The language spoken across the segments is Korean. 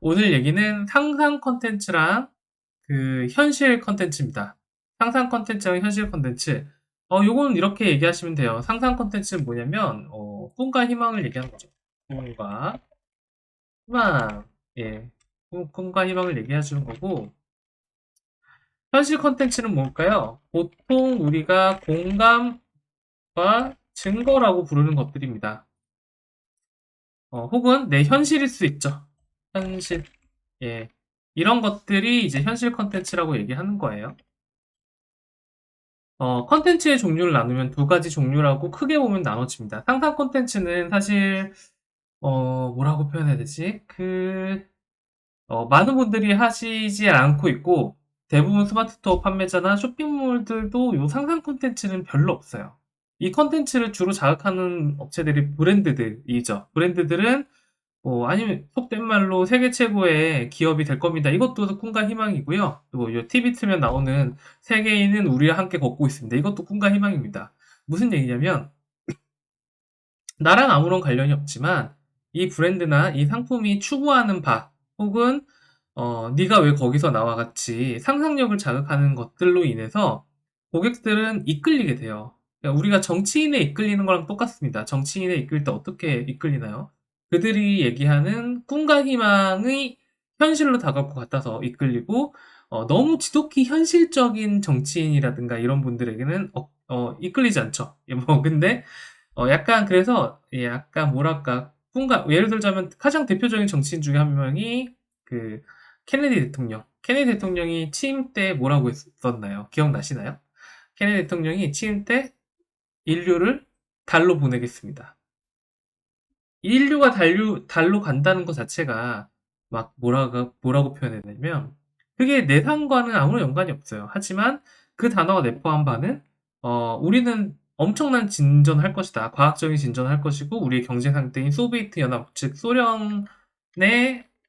오늘 얘기는 상상 컨텐츠랑 그 현실 컨텐츠입니다. 상상 컨텐츠랑 현실 컨텐츠. 요건 이렇게 얘기하시면 돼요. 상상 컨텐츠는 뭐냐면, 꿈과 희망을 얘기하는 거죠. 꿈과 희망. 예. 꿈과 희망을 얘기해 주는 거고, 현실 컨텐츠는 뭘까요? 보통 우리가 공감과 증거라고 부르는 것들입니다. 혹은 내 현실일 수 있죠. 현실. 예. 이런 것들이 이제 현실 컨텐츠라고 얘기하는 거예요. 컨텐츠의 종류를 나누면 두 가지 종류라고 크게 보면 나눠집니다. 상상 컨텐츠는 사실, 뭐라고 표현해야 되지? 많은 분들이 하시지 않고 있고, 대부분 스마트 스토어 판매자나 쇼핑몰들도 요 상상 콘텐츠는 별로 없어요. 이 콘텐츠를 주로 자극하는 업체들이 브랜드들이죠. 브랜드들은 아니면 속된 말로 세계 최고의 기업이 될 겁니다. 이것도 꿈과 희망이고요. 또 TV 틀면 나오는 세계인은 우리와 함께 걷고 있습니다. 이것도 꿈과 희망입니다. 무슨 얘기냐면 나랑 아무런 관련이 없지만 이 브랜드나 이 상품이 추구하는 바 혹은 네가 왜 거기서 나와 같이 상상력을 자극하는 것들로 인해서 고객들은 이끌리게 돼요. 그러니까 우리가 정치인에 이끌리는 거랑 똑같습니다. 정치인에 이끌 때 어떻게 이끌리나요? 그들이 얘기하는 꿈과 희망의 현실로 다가올 것 같아서 이끌리고 너무 지독히 현실적인 정치인이라든가 이런 분들에게는 이끌리지 않죠. 근데 약간 그래서 약간 뭐랄까 꿈과 예를 들자면 가장 대표적인 정치인 중에 한 명이 그 케네디 대통령. 케네디 대통령이 취임 때 뭐라고 했었나요? 기억나시나요? 케네디 대통령이 취임 때 인류를 달로 보내겠습니다. 인류가 달로 간다는 것 자체가 막 뭐라고 표현해야 되냐면 그게 내상과는 아무런 연관이 없어요. 하지만 그 단어가 내포한 바는 우리는 엄청난 진전할 것이다. 과학적인 진전을 할 것이고 우리의 경제 상대인 소비에트 연합 즉 소련의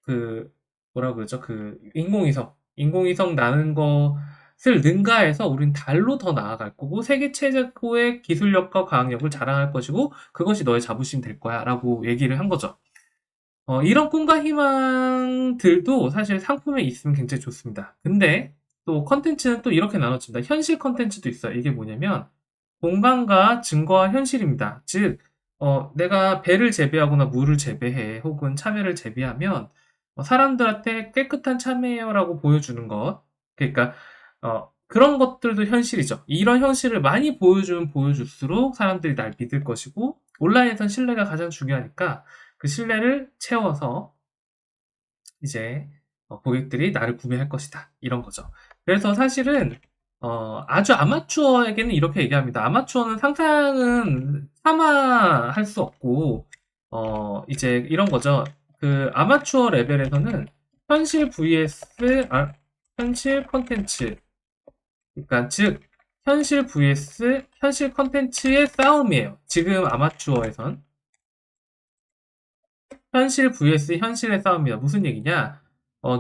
그 뭐라고 그러죠? 그 인공위성 나는 것을 능가해서 우린 달로 더 나아갈 거고 세계 최고의 기술력과 과학력을 자랑할 것이고 그것이 너의 자부심 될 거야 라고 얘기를 한 거죠. 이런 꿈과 희망들도 사실 상품에 있으면 굉장히 좋습니다. 근데 또 컨텐츠는 또 이렇게 나눠집니다. 현실 컨텐츠도 있어요. 이게 뭐냐면 공간과 증거와 현실입니다. 즉, 내가 배를 재배하거나 물을 재배해 혹은 참외를 재배하면 사람들한테 깨끗한 참외요라고 보여주는 것. 그러니까 그런 것들도 현실이죠. 이런 현실을 많이 보여주면 보여줄수록 사람들이 날 믿을 것이고 온라인에선 신뢰가 가장 중요하니까 그 신뢰를 채워서 이제 고객들이 나를 구매할 것이다. 이런 거죠. 그래서 사실은 아주 아마추어에게는 이렇게 얘기합니다. 아마추어는 상상은 차마할 수 없고 이제 이런 거죠. 그 아마추어 레벨에서는 현실 vs 현실 컨텐츠 그러니까 즉 현실 vs 현실 컨텐츠의 싸움이에요. 지금 아마추어에선 현실 vs 현실의 싸움이다. 무슨 얘기냐?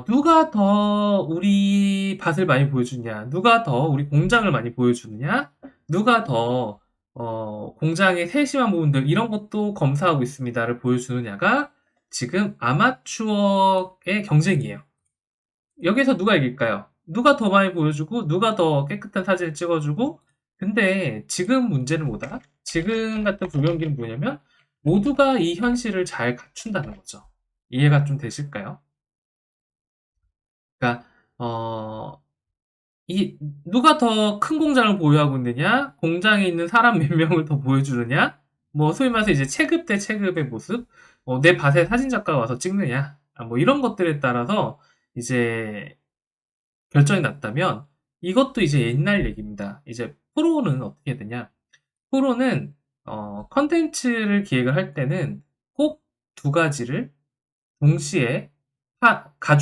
누가 더 우리 밭을 많이 보여주냐? 누가 더 우리 공장을 많이 보여주느냐? 누가 더 공장의 세심한 부분들 이런 것도 검사하고 있습니다를 보여주느냐가 지금 아마추어의 경쟁이에요. 여기서 누가 이길까요? 누가 더 많이 보여주고 누가 더 깨끗한 사진을 찍어주고 근데 지금 문제는 뭐다? 지금 같은 불경기는 뭐냐면 모두가 이 현실을 잘 갖춘다는 거죠. 이해가 좀 되실까요? 그러니까 어, 이 누가 더 큰 공장을 보유하고 있느냐? 공장에 있는 사람 몇 명을 더 보여주느냐? 뭐 소위 말해서 이제 체급 대 체급의 모습, 내 밭에 사진 작가가 와서 찍느냐? 뭐 이런 것들에 따라서 이제 결정이 났다면 이것도 이제 옛날 얘기입니다. 이제 프로는 어떻게 되냐? 프로는 컨텐츠를 기획을 할 때는 꼭 두 가지를 동시에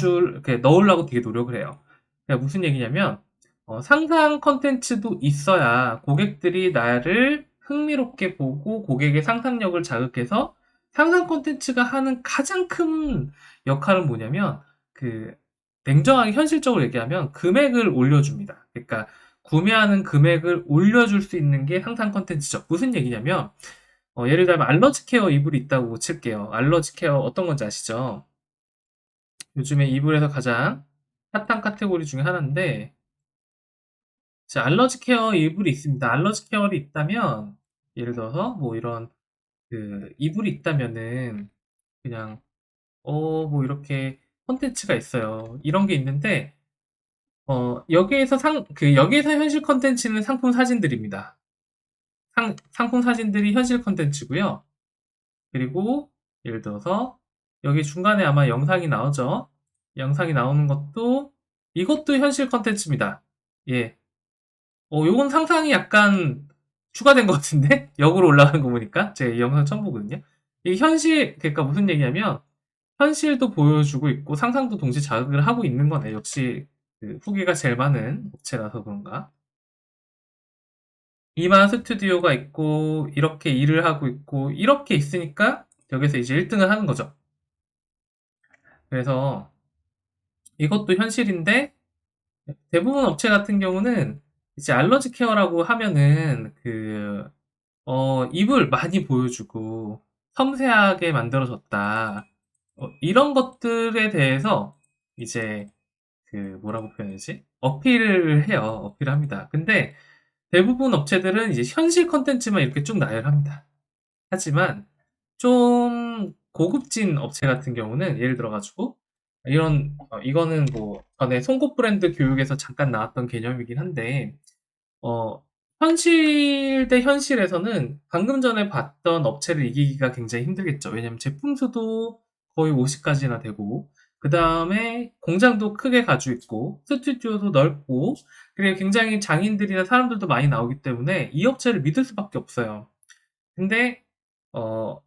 이렇게 넣으려고 되게 노력을 해요. 그러니까 무슨 얘기냐면 상상 컨텐츠도 있어야 고객들이 나를 흥미롭게 보고 고객의 상상력을 자극해서 상상 컨텐츠가 하는 가장 큰 역할은 뭐냐면 그 냉정하게 현실적으로 얘기하면 금액을 올려줍니다. 그러니까 구매하는 금액을 올려줄 수 있는 게 상상 컨텐츠죠. 무슨 얘기냐면 예를 들면 알러지 케어 이불이 있다고 칠게요. 알러지 케어 어떤 건지 아시죠? 요즘에 이불에서 가장 핫한 카테고리 중에 하나인데, 자, 알러지 케어 이불이 있습니다. 알러지 케어를 있다면, 예를 들어서 뭐 이런 이불이 있다면은 그냥 뭐 이렇게 콘텐츠가 있어요. 이런 게 있는데 여기에서 여기에서 현실 콘텐츠는 상품 사진들입니다. 상품 사진들이 현실 콘텐츠고요. 그리고 예를 들어서 여기 중간에 아마 영상이 나오죠. 영상이 나오는 것도 이것도 현실 콘텐츠입니다. 예. 요건 상상이 약간 추가된 것 같은데? 역으로 올라가는 거 보니까 제가 이 영상 처음 보거든요. 이 현실 그러니까 무슨 얘기냐면 현실도 보여주고 있고 상상도 동시에 자극을 하고 있는 거네. 역시 후기가 제일 많은 업체라서 그런가. 이만 스튜디오가 있고 이렇게 일을 하고 있고 이렇게 있으니까 여기서 이제 1등을 하는 거죠. 그래서 이것도 현실인데 대부분 업체 같은 경우는 이제 알러지 케어라고 하면은 이불 많이 보여주고 섬세하게 만들어졌다. 이런 것들에 대해서 이제 뭐라고 표현하지? 어필을 해요. 어필을 합니다. 근데 대부분 업체들은 이제 현실 컨텐츠만 이렇게 쭉 나열합니다. 하지만 좀 고급진 업체 같은 경우는 예를 들어가지고 이거는 뭐 전에 송곳 브랜드 교육에서 잠깐 나왔던 개념이긴 한데 어, 현실 대 현실에서는 방금 전에 봤던 업체를 이기기가 굉장히 힘들겠죠. 왜냐면 제품 수도 거의 50가지나 되고, 그 다음에 공장도 크게 가지고 있고, 스튜디오도 넓고, 그리고 굉장히 장인들이나 사람들도 많이 나오기 때문에 이 업체를 믿을 수밖에 없어요. 근데, 어,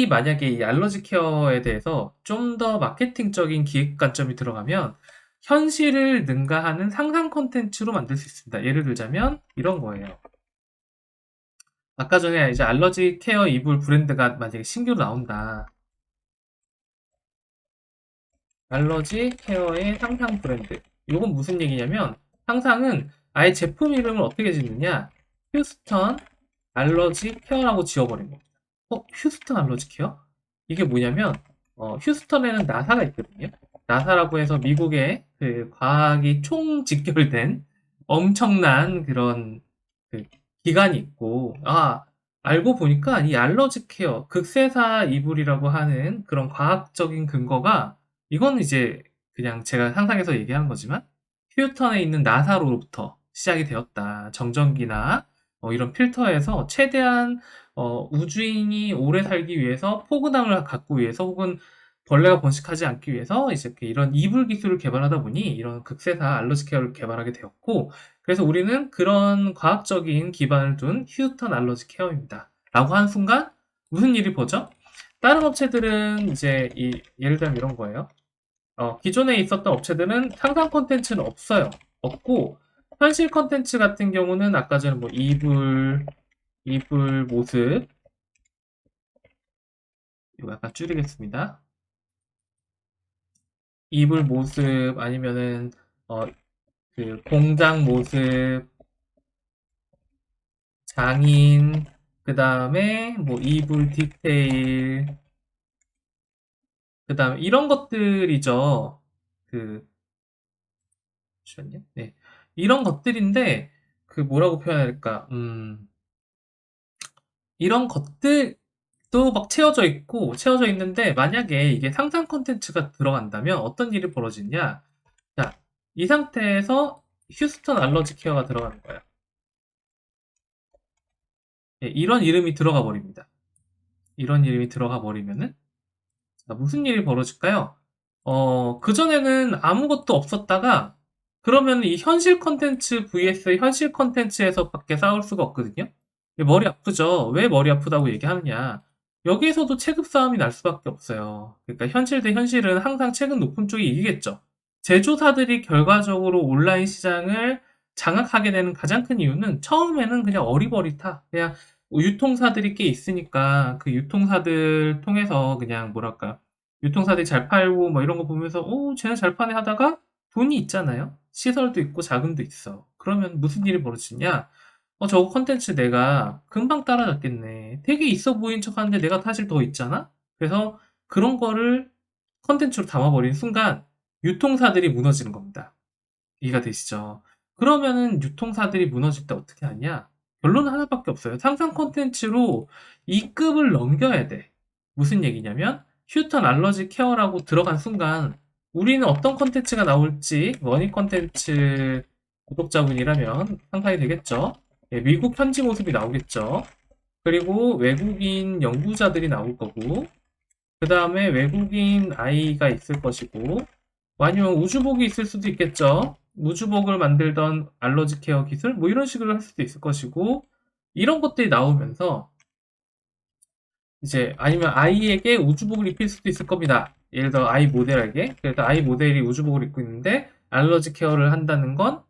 만약에 이 알러지 케어에 대해서 좀 더 마케팅적인 기획 관점이 들어가면 현실을 능가하는 상상 콘텐츠로 만들 수 있습니다. 예를 들자면 이런 거예요. 아까 전에 이제 알러지 케어 이불 브랜드가 만약에 신규로 나온다. 알러지 케어의 상상 브랜드. 이건 무슨 얘기냐면 상상은 아예 제품 이름을 어떻게 짓느냐? 휴스턴 알러지 케어라고 지어버린 겁니다. 휴스턴 알러지 케어? 이게 뭐냐면 휴스턴에는 나사가 있거든요. 나사라고 해서 미국의 과학이 총 직결된 엄청난 그런 그 기관이 있고, 알고 보니까 이 알러지 케어, 극세사 이불이라고 하는 그런 과학적인 근거가, 이건 이제 그냥 제가 상상해서 얘기하는 거지만, 휴스턴에 있는 나사로부터 시작이 되었다. 정전기나 이런 필터에서 최대한 우주인이 오래 살기 위해서 포근함을 갖고 위해서 혹은 벌레가 번식하지 않기 위해서 이제 이런 이불 기술을 개발하다 보니 이런 극세사 알러지 케어를 개발하게 되었고, 그래서 우리는 그런 과학적인 기반을 둔 휴스턴 알러지 케어입니다. 라고 하는 순간 무슨 일이 벌어져? 다른 업체들은 이제 예를 들면 이런 거예요. 기존에 있었던 업체들은 상상 콘텐츠는 없어요. 없고 현실 콘텐츠 같은 경우는 아까 전에 뭐 이불 모습, 이거 약간 줄이겠습니다. 이불 모습 아니면은 어, 공장 모습, 장인, 그 다음에 뭐 이불 디테일, 그 다음에 이런 것들이죠. 그 잠시만요. 네, 이런 것들인데 뭐라고 표현해야 될까? 이런 것들도 막 채워져 있는데 만약에 이게 상상 콘텐츠가 들어간다면 어떤 일이 벌어지냐? 자, 이 상태에서 휴스턴 알러지 케어가 들어가는 거예요. 예, 이런 이름이 들어가 버립니다. 이런 이름이 들어가 버리면은 자, 무슨 일이 벌어질까요? 그전에는 아무것도 없었다가 그러면 이 현실 콘텐츠 vs 현실 콘텐츠에서밖에 싸울 수가 없거든요. 머리 아프죠? 왜 머리 아프다고 얘기하느냐? 여기에서도 체급 싸움이 날 수밖에 없어요. 그러니까 현실 대 현실은 항상 체급 높은 쪽이 이기겠죠. 제조사들이 결과적으로 온라인 시장을 장악하게 되는 가장 큰 이유는 처음에는 그냥 어리버리타. 그냥 유통사들이 꽤 있으니까 그 유통사들 통해서 그냥 뭐랄까. 유통사들이 잘 팔고 뭐 이런 거 보면서 쟤네 잘 파네 하다가 돈이 있잖아요. 시설도 있고 자금도 있어. 그러면 무슨 일이 벌어지냐? 저거 컨텐츠 내가 금방 따라잡겠네. 되게 있어 보인 척 하는데 내가 사실 더 있잖아? 그래서 그런 거를 컨텐츠로 담아버린 순간 유통사들이 무너지는 겁니다. 이해가 되시죠? 그러면은 유통사들이 무너질 때 어떻게 하냐? 결론은 하나밖에 없어요. 상상 콘텐츠로 이 급을 넘겨야 돼. 무슨 얘기냐면 휴턴 알러지 케어라고 들어간 순간 우리는 어떤 콘텐츠가 나올지 머니 콘텐츠 구독자분이라면 상상이 되겠죠? 예, 미국 현지 모습이 나오겠죠? 그리고 외국인 연구자들이 나올 거고 그 다음에 외국인 아이가 있을 것이고 아니면 우주복이 있을 수도 있겠죠. 우주복을 만들던 알러지 케어 기술 뭐 이런 식으로 할 수도 있을 것이고 이런 것들이 나오면서 이제 아니면 아이에게 우주복을 입힐 수도 있을 겁니다. 예를 들어 아이 모델에게 그래서 아이 모델이 우주복을 입고 있는데 알러지 케어를 한다는 건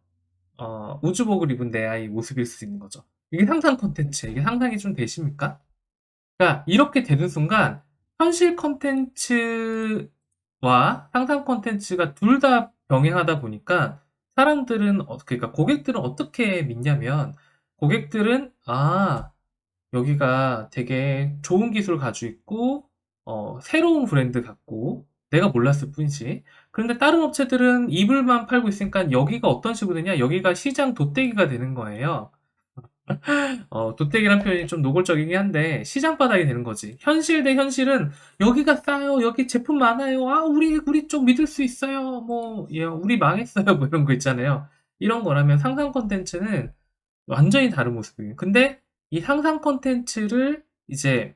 우주복을 입은 내 아이 모습일 수 있는 거죠. 이게 상상 콘텐츠 이게 상상이 좀 되십니까? 그러니까 이렇게 되는 순간 현실 콘텐츠와 상상 콘텐츠가 둘 다 병행하다 보니까 사람들은 그러니까 고객들은 어떻게 믿냐면 고객들은 여기가 되게 좋은 기술을 가지고 있고 새로운 브랜드 같고 내가 몰랐을 뿐이지. 그런데 다른 업체들은 이불만 팔고 있으니까 여기가 어떤 식으로 되냐? 여기가 시장 돛대기가 되는 거예요. 돛대기란 표현이 좀 노골적이긴 한데 시장 바닥이 되는 거지. 현실 대 현실은 여기가 싸요. 여기 제품 많아요. 우리 쪽 믿을 수 있어요. 뭐, 예, 우리 망했어요. 뭐 이런 거 있잖아요. 이런 거라면 상상 콘텐츠는 완전히 다른 모습이에요. 근데 이 상상 콘텐츠를 이제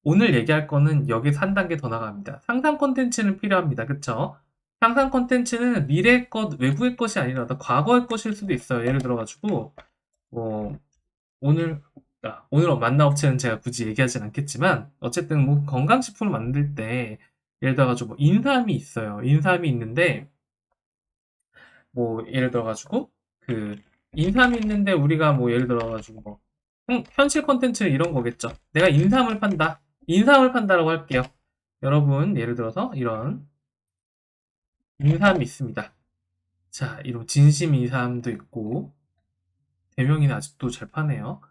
오늘 얘기할 거는 여기서 한 단계 더 나갑니다. 상상 콘텐츠는 필요합니다. 그쵸? 상상 콘텐츠는 미래의 것, 외부의 것이 아니라 과거의 것일 수도 있어요. 예를 들어가지고 뭐 오늘 오늘 만난 업체는 제가 굳이 얘기하진 않겠지만 어쨌든 뭐 건강식품을 만들 때 예를 들어가지고 뭐 인삼이 있어요. 인삼이 있는데 뭐 예를 들어가지고 그 인삼이 있는데 우리가 뭐 예를 들어가지고 뭐 현실 콘텐츠는 이런 거겠죠. 내가 인삼을 판다. 인삼을 판다라고 할게요. 여러분 예를 들어서 이런 인삼이 있습니다. 자, 이런 진심 인삼도 있고 대명이는 아직도 잘 파네요.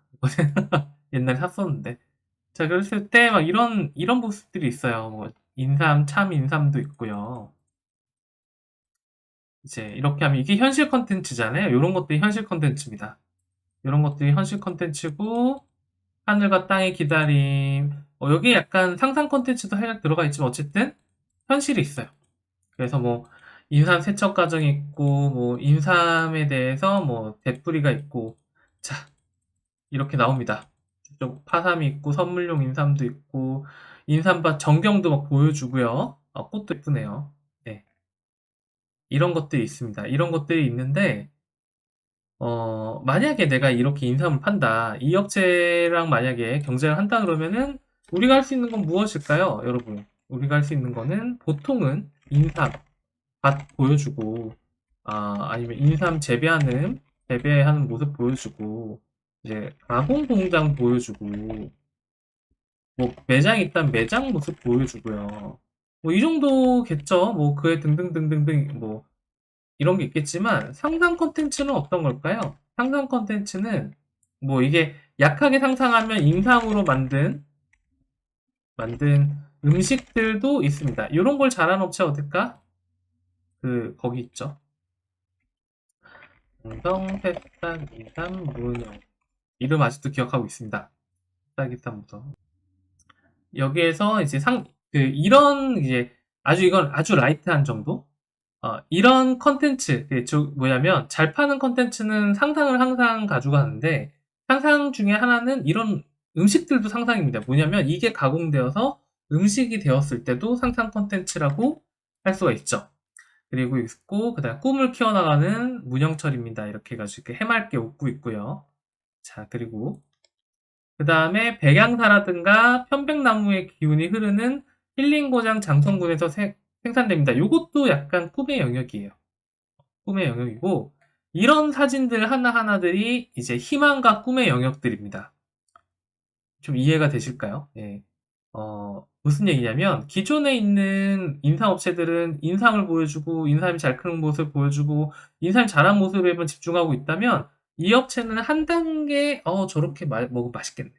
옛날에 샀었는데. 자, 그랬을 때 막 이런 모습들이 있어요. 뭐 인삼, 참 인삼도 있고요. 이제 이렇게 하면 이게 현실 컨텐츠잖아요. 이런 것들이 현실 컨텐츠입니다. 이런 것들이 현실 컨텐츠고 하늘과 땅의 기다림. 여기 약간 상상 컨텐츠도 살짝 들어가 있지만 어쨌든 현실이 있어요. 그래서 뭐 인삼 세척 과정이 있고 뭐 인삼에 대해서 뭐 대뿌리가 있고 자 이렇게 나옵니다. 좀 파삼이 있고 선물용 인삼도 있고 인삼밭 전경도 막 보여주고요. 꽃도 예쁘네요. 네. 이런 것들이 있습니다. 이런 것들이 있는데 만약에 내가 이렇게 인삼을 판다. 이 업체랑 만약에 경쟁을 한다 그러면은 우리가 할 수 있는 건 무엇일까요, 여러분? 우리가 할 수 있는 거는 보통은 인삼 밭 보여주고 아니면 인삼 재배하는 모습 보여주고 이제 가공 공장 보여주고 뭐 매장 있다면 매장 모습 보여주고요. 뭐 이 정도겠죠. 뭐 그에 등등등등등 뭐 이런 게 있겠지만 상상 콘텐츠는 어떤 걸까요? 상상 콘텐츠는 뭐 이게 약하게 상상하면 인상으로 만든 음식들도 있습니다. 이런 걸 잘하는 업체 어딜까? 거기 있죠. 동성 새싹 이삼 문영 이름 아직도 기억하고 있습니다. 새싹 이삼 무성. 여기에서 이제 이런 이제 이건 아주 라이트한 정도? 이런 컨텐츠, 뭐냐면, 잘 파는 컨텐츠는 상상을 항상 가져가는데, 상상 중에 하나는 이런 음식들도 상상입니다. 뭐냐면, 이게 가공되어서 음식이 되었을 때도 상상 컨텐츠라고 할 수가 있죠. 그리고 있고, 그 다음 꿈을 키워나가는 문영철입니다. 이렇게 해가지고 해맑게 웃고 있고요. 자, 그리고, 그 다음에 백양사라든가 편백나무의 기운이 흐르는 힐링고장 장성군에서 생산됩니다. 요것도 약간 꿈의 영역이에요. 꿈의 영역이고 이런 사진들 하나하나들이 이제 희망과 꿈의 영역들입니다. 좀 이해가 되실까요? 예. 무슨 얘기냐면 기존에 있는 인삼업체들은 인삼을 보여주고 인삼이 잘 크는 모습을 보여주고 인삼이 자란 모습에만 집중하고 있다면 이 업체는 한 단계 저렇게 먹으면 맛있겠네.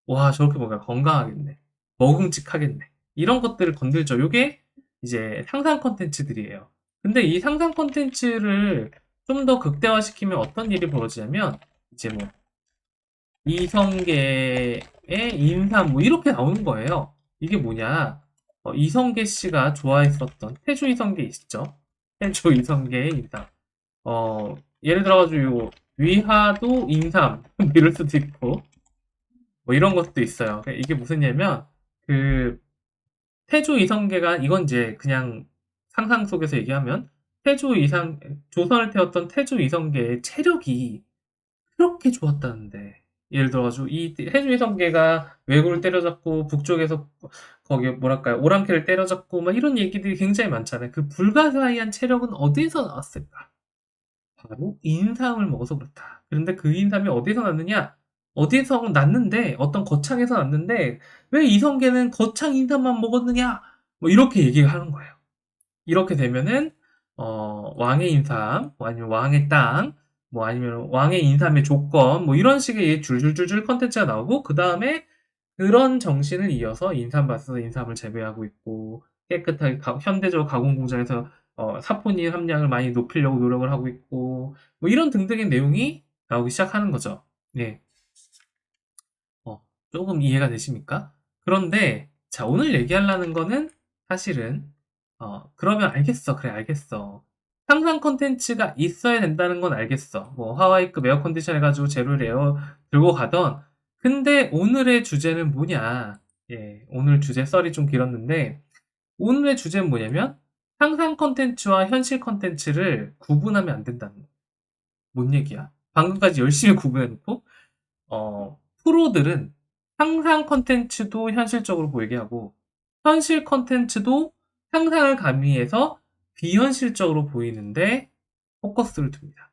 와 저렇게 먹으면 건강하겠네. 먹음직하겠네. 이런 것들을 건들죠. 요게 이제 상상 콘텐츠들이에요. 근데 이 상상 콘텐츠를 좀 더 극대화시키면 어떤 일이 벌어지냐면 이제 뭐 이성계의 인삼 뭐 이렇게 나오는 거예요. 이게 뭐냐? 이성계 씨가 좋아했었던 태조 이성계 있죠? 태조 이성계의 인삼. 예를 들어가지고 위화도 인삼 이럴 수도 있고 뭐 이런 것도 있어요. 이게 무슨 얘냐면 그 태조 이성계가 이건 이제 그냥 상상 속에서 얘기하면 태조 이상 조선을 태웠던 태조 이성계의 체력이 그렇게 좋았다는데 예를 들어가지고 이 태조 이성계가 왜구를 때려잡고 북쪽에서 거기 뭐랄까요 오랑캐를 때려잡고 막 이런 얘기들이 굉장히 많잖아요. 그 불가사의한 체력은 어디에서 나왔을까? 바로 인삼을 먹어서 그렇다. 그런데 그 인삼이 어디서 났느냐? 어디서 났는데 어떤 거창에서 났는데 왜 이성계는 거창 인삼만 먹었느냐? 뭐 이렇게 얘기를 하는 거예요. 이렇게 되면은 왕의 인삼, 뭐 아니면 왕의 땅, 뭐 아니면 왕의 인삼의 조건, 뭐 이런 식의 줄줄줄줄 컨텐츠가 나오고 그 다음에 그런 정신을 이어서 인삼밭에서 인삼을 재배하고 있고 깨끗하게 현대적 가공 공장에서 사포닌 함량을 많이 높이려고 노력을 하고 있고 뭐 이런 등등의 내용이 나오기 시작하는 거죠. 네, 어, 조금 이해가 되십니까? 그런데 자 오늘 얘기하려는 거는 사실은 그러면 알겠어. 그래 알겠어. 상상 컨텐츠가 있어야 된다는 건 알겠어. 뭐 하와이급 에어 컨디션 해가지고 제로를 에어 들고 가던 근데 오늘의 주제는 뭐냐? 예, 오늘 주제 썰이 좀 길었는데 오늘의 주제는 뭐냐면 상상 컨텐츠와 현실 컨텐츠를 구분하면 안 된다는 거. 뭔 얘기야? 방금까지 열심히 구분해놓고 프로들은 상상 컨텐츠도 현실적으로 보이게 하고 현실 컨텐츠도 상상을 가미해서 비현실적으로 보이는데 포커스를 둡니다.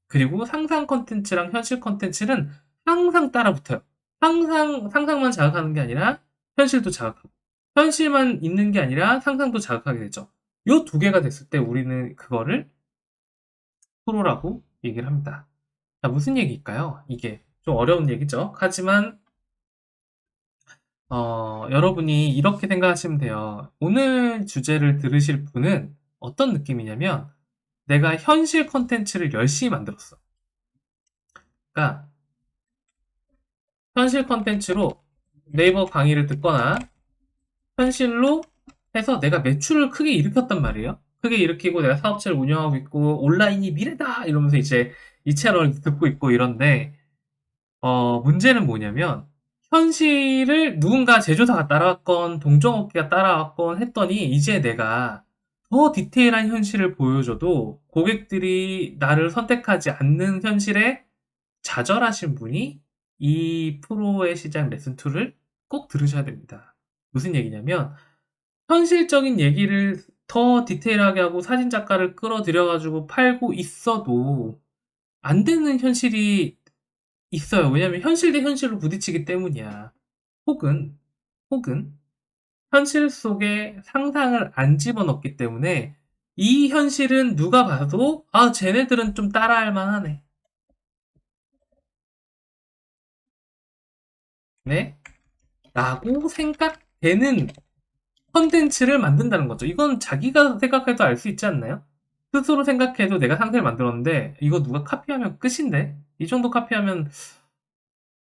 그리고 상상 컨텐츠랑 현실 컨텐츠는 항상 따라붙어요. 항상 상상만 자극하는 게 아니라 현실도 자극하고 현실만 있는 게 아니라 상상도 자극하게 되죠. 이 두 개가 됐을 때 우리는 그거를 프로라고 얘기를 합니다. 자, 무슨 얘기일까요? 이게 좀 어려운 얘기죠. 하지만 여러분이 이렇게 생각하시면 돼요. 오늘 주제를 들으실 분은 어떤 느낌이냐면 내가 현실 컨텐츠를 열심히 만들었어. 그러니까 현실 컨텐츠로 네이버 강의를 듣거나 현실로 해서 내가 매출을 크게 일으켰단 말이에요. 크게 일으키고 내가 사업체를 운영하고 있고 온라인이 미래다 이러면서 이제 이 채널을 듣고 있고 이런데 문제는 뭐냐면 현실을 누군가 제조사가 따라왔건 동종업계가 따라왔건 했더니 이제 내가 더 디테일한 현실을 보여줘도 고객들이 나를 선택하지 않는 현실에 좌절하신 분이 이 프로의 시장 레슨2를 꼭 들으셔야 됩니다. 무슨 얘기냐면 현실적인 얘기를 더 디테일하게 하고 사진 작가를 끌어들여가지고 팔고 있어도 안 되는 현실이 있어요. 왜냐면 현실 대 현실로 부딪히기 때문이야. 혹은, 혹은, 현실 속에 상상을 안 집어넣기 때문에 이 현실은 누가 봐도, 아, 쟤네들은 좀 따라할 만하네. 네? 라고 생각되는 컨텐츠를 만든다는 거죠. 이건 자기가 생각해도 알 수 있지 않나요? 스스로 생각해도 내가 상태를 만들었는데, 이거 누가 카피하면 끝인데? 이 정도 카피하면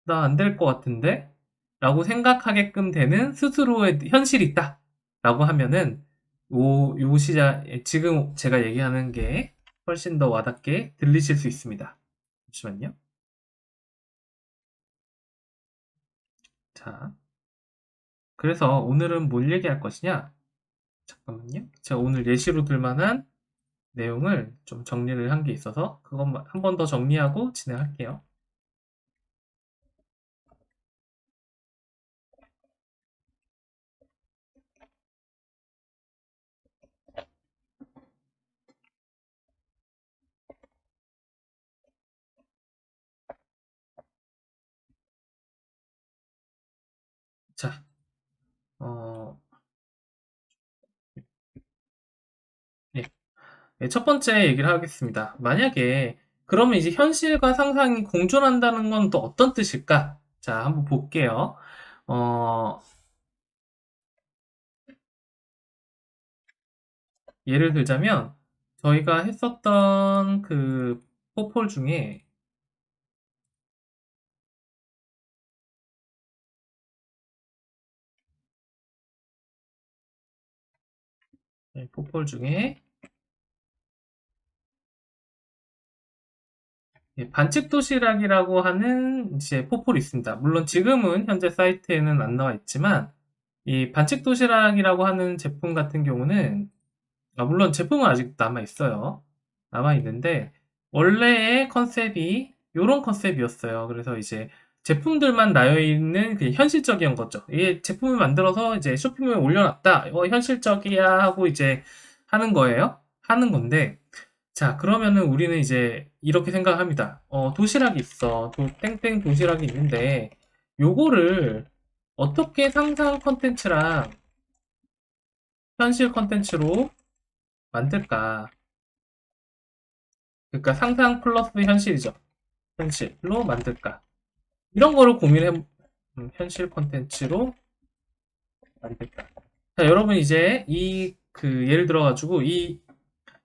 나 안 될 것 같은데? 라고 생각하게끔 되는 스스로의 현실이 있다. 라고 하면은, 요 시작, 지금 제가 얘기하는 게 훨씬 더 와닿게 들리실 수 있습니다. 잠시만요. 자, 그래서 오늘은 뭘 얘기할 것이냐? 잠깐만요. 제가 오늘 예시로 들 만한 내용을 좀 정리를 한 게 있어서 그것만 한 번 더 정리하고 진행할게요. 자, 어, 예. 네, 첫 번째 얘기를 하겠습니다. 만약에 그러면 이제 현실과 상상이 공존한다는 건 또 어떤 뜻일까? 자, 한번 볼게요. 어, 예를 들자면 저희가 했었던 그 포폴 중에 포폴 중에 반칙 도시락이라고 하는 이제 포폴이 있습니다. 물론 지금은 현재 사이트에는 안 나와 있지만 이 반칙 도시락이라고 하는 제품 같은 경우는 물론 제품은 아직 남아 있어요. 남아 있는데 원래의 컨셉이 이런 컨셉이었어요. 그래서 이제 제품들만 나여 있는 그 현실적인 거죠. 이 제품을 만들어서 이제 쇼핑몰에 올려놨다. 현실적이야 하고 이제 하는 거예요. 하는 건데 자, 그러면은 우리는 이제 이렇게 생각합니다. 도시락이 있어. 땡땡 도시락이 있는데, 요거를 어떻게 상상 컨텐츠랑 현실 컨텐츠로 만들까? 그러니까 상상 플러스 현실이죠. 현실로 만들까? 이런 거를 고민해, 현실 컨텐츠로 만들까? 자, 여러분 이제 예를 들어가지고 이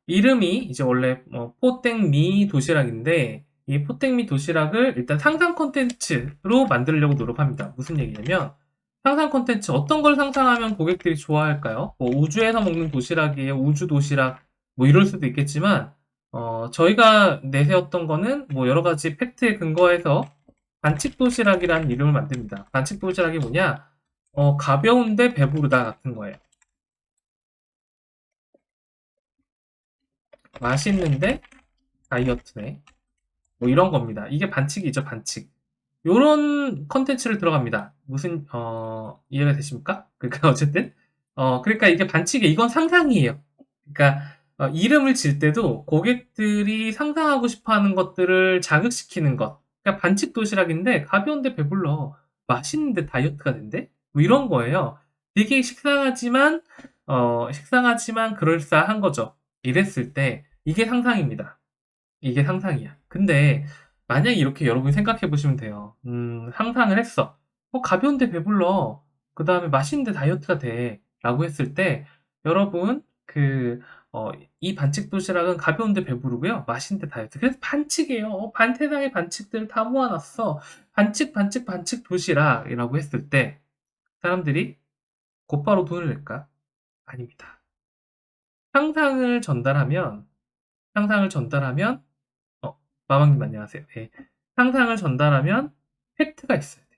이름이 이제 원래 포땡미 도시락인데 이 포땡미 도시락을 일단 상상 콘텐츠로 만들려고 노력합니다. 무슨 얘기냐면 상상 콘텐츠 어떤 걸 상상하면 고객들이 좋아할까요? 뭐 우주에서 먹는 도시락이에요. 우주 도시락 뭐 이럴 수도 있겠지만 저희가 내세웠던 거는 뭐 여러 가지 팩트에 근거해서 반칙 도시락이라는 이름을 만듭니다. 반칙 도시락이 뭐냐? 가벼운데 배부르다 같은 거예요. 맛있는데 다이어트네. 뭐 이런 겁니다. 이게 반칙이죠, 반칙. 요런 컨텐츠를 들어갑니다. 이해가 되십니까? 그러니까 어쨌든 그러니까 이게 반칙이 이건 상상이에요. 그러니까 이름을 질 때도 고객들이 상상하고 싶어 하는 것들을 자극시키는 것. 그러니까 반칙 도시락인데 가벼운데 배불러. 맛있는데 다이어트가 된대? 뭐 이런 거예요. 되게 식상하지만 그럴싸한 거죠. 이랬을 때 이게 상상입니다. 이게 상상이야. 근데 만약에 이렇게 여러분이 생각해 보시면 돼요. 상상을 했어. 가벼운데 배불러. 그 다음에 맛있는데 다이어트가 돼. 라고 했을 때 여러분 이 반칙 도시락은 가벼운데 배부르고요. 맛있는데 다이어트. 그래서 반칙이에요. 세상의 반칙들을 다 모아놨어. 반칙 반칙 반칙 도시락이라고 했을 때 사람들이 곧바로 돈을 낼까? 아닙니다. 상상을 전달하면 상상을 전달하면 마왕님 안녕하세요. 예. 상상을 전달하면 팩트가 있어야 돼.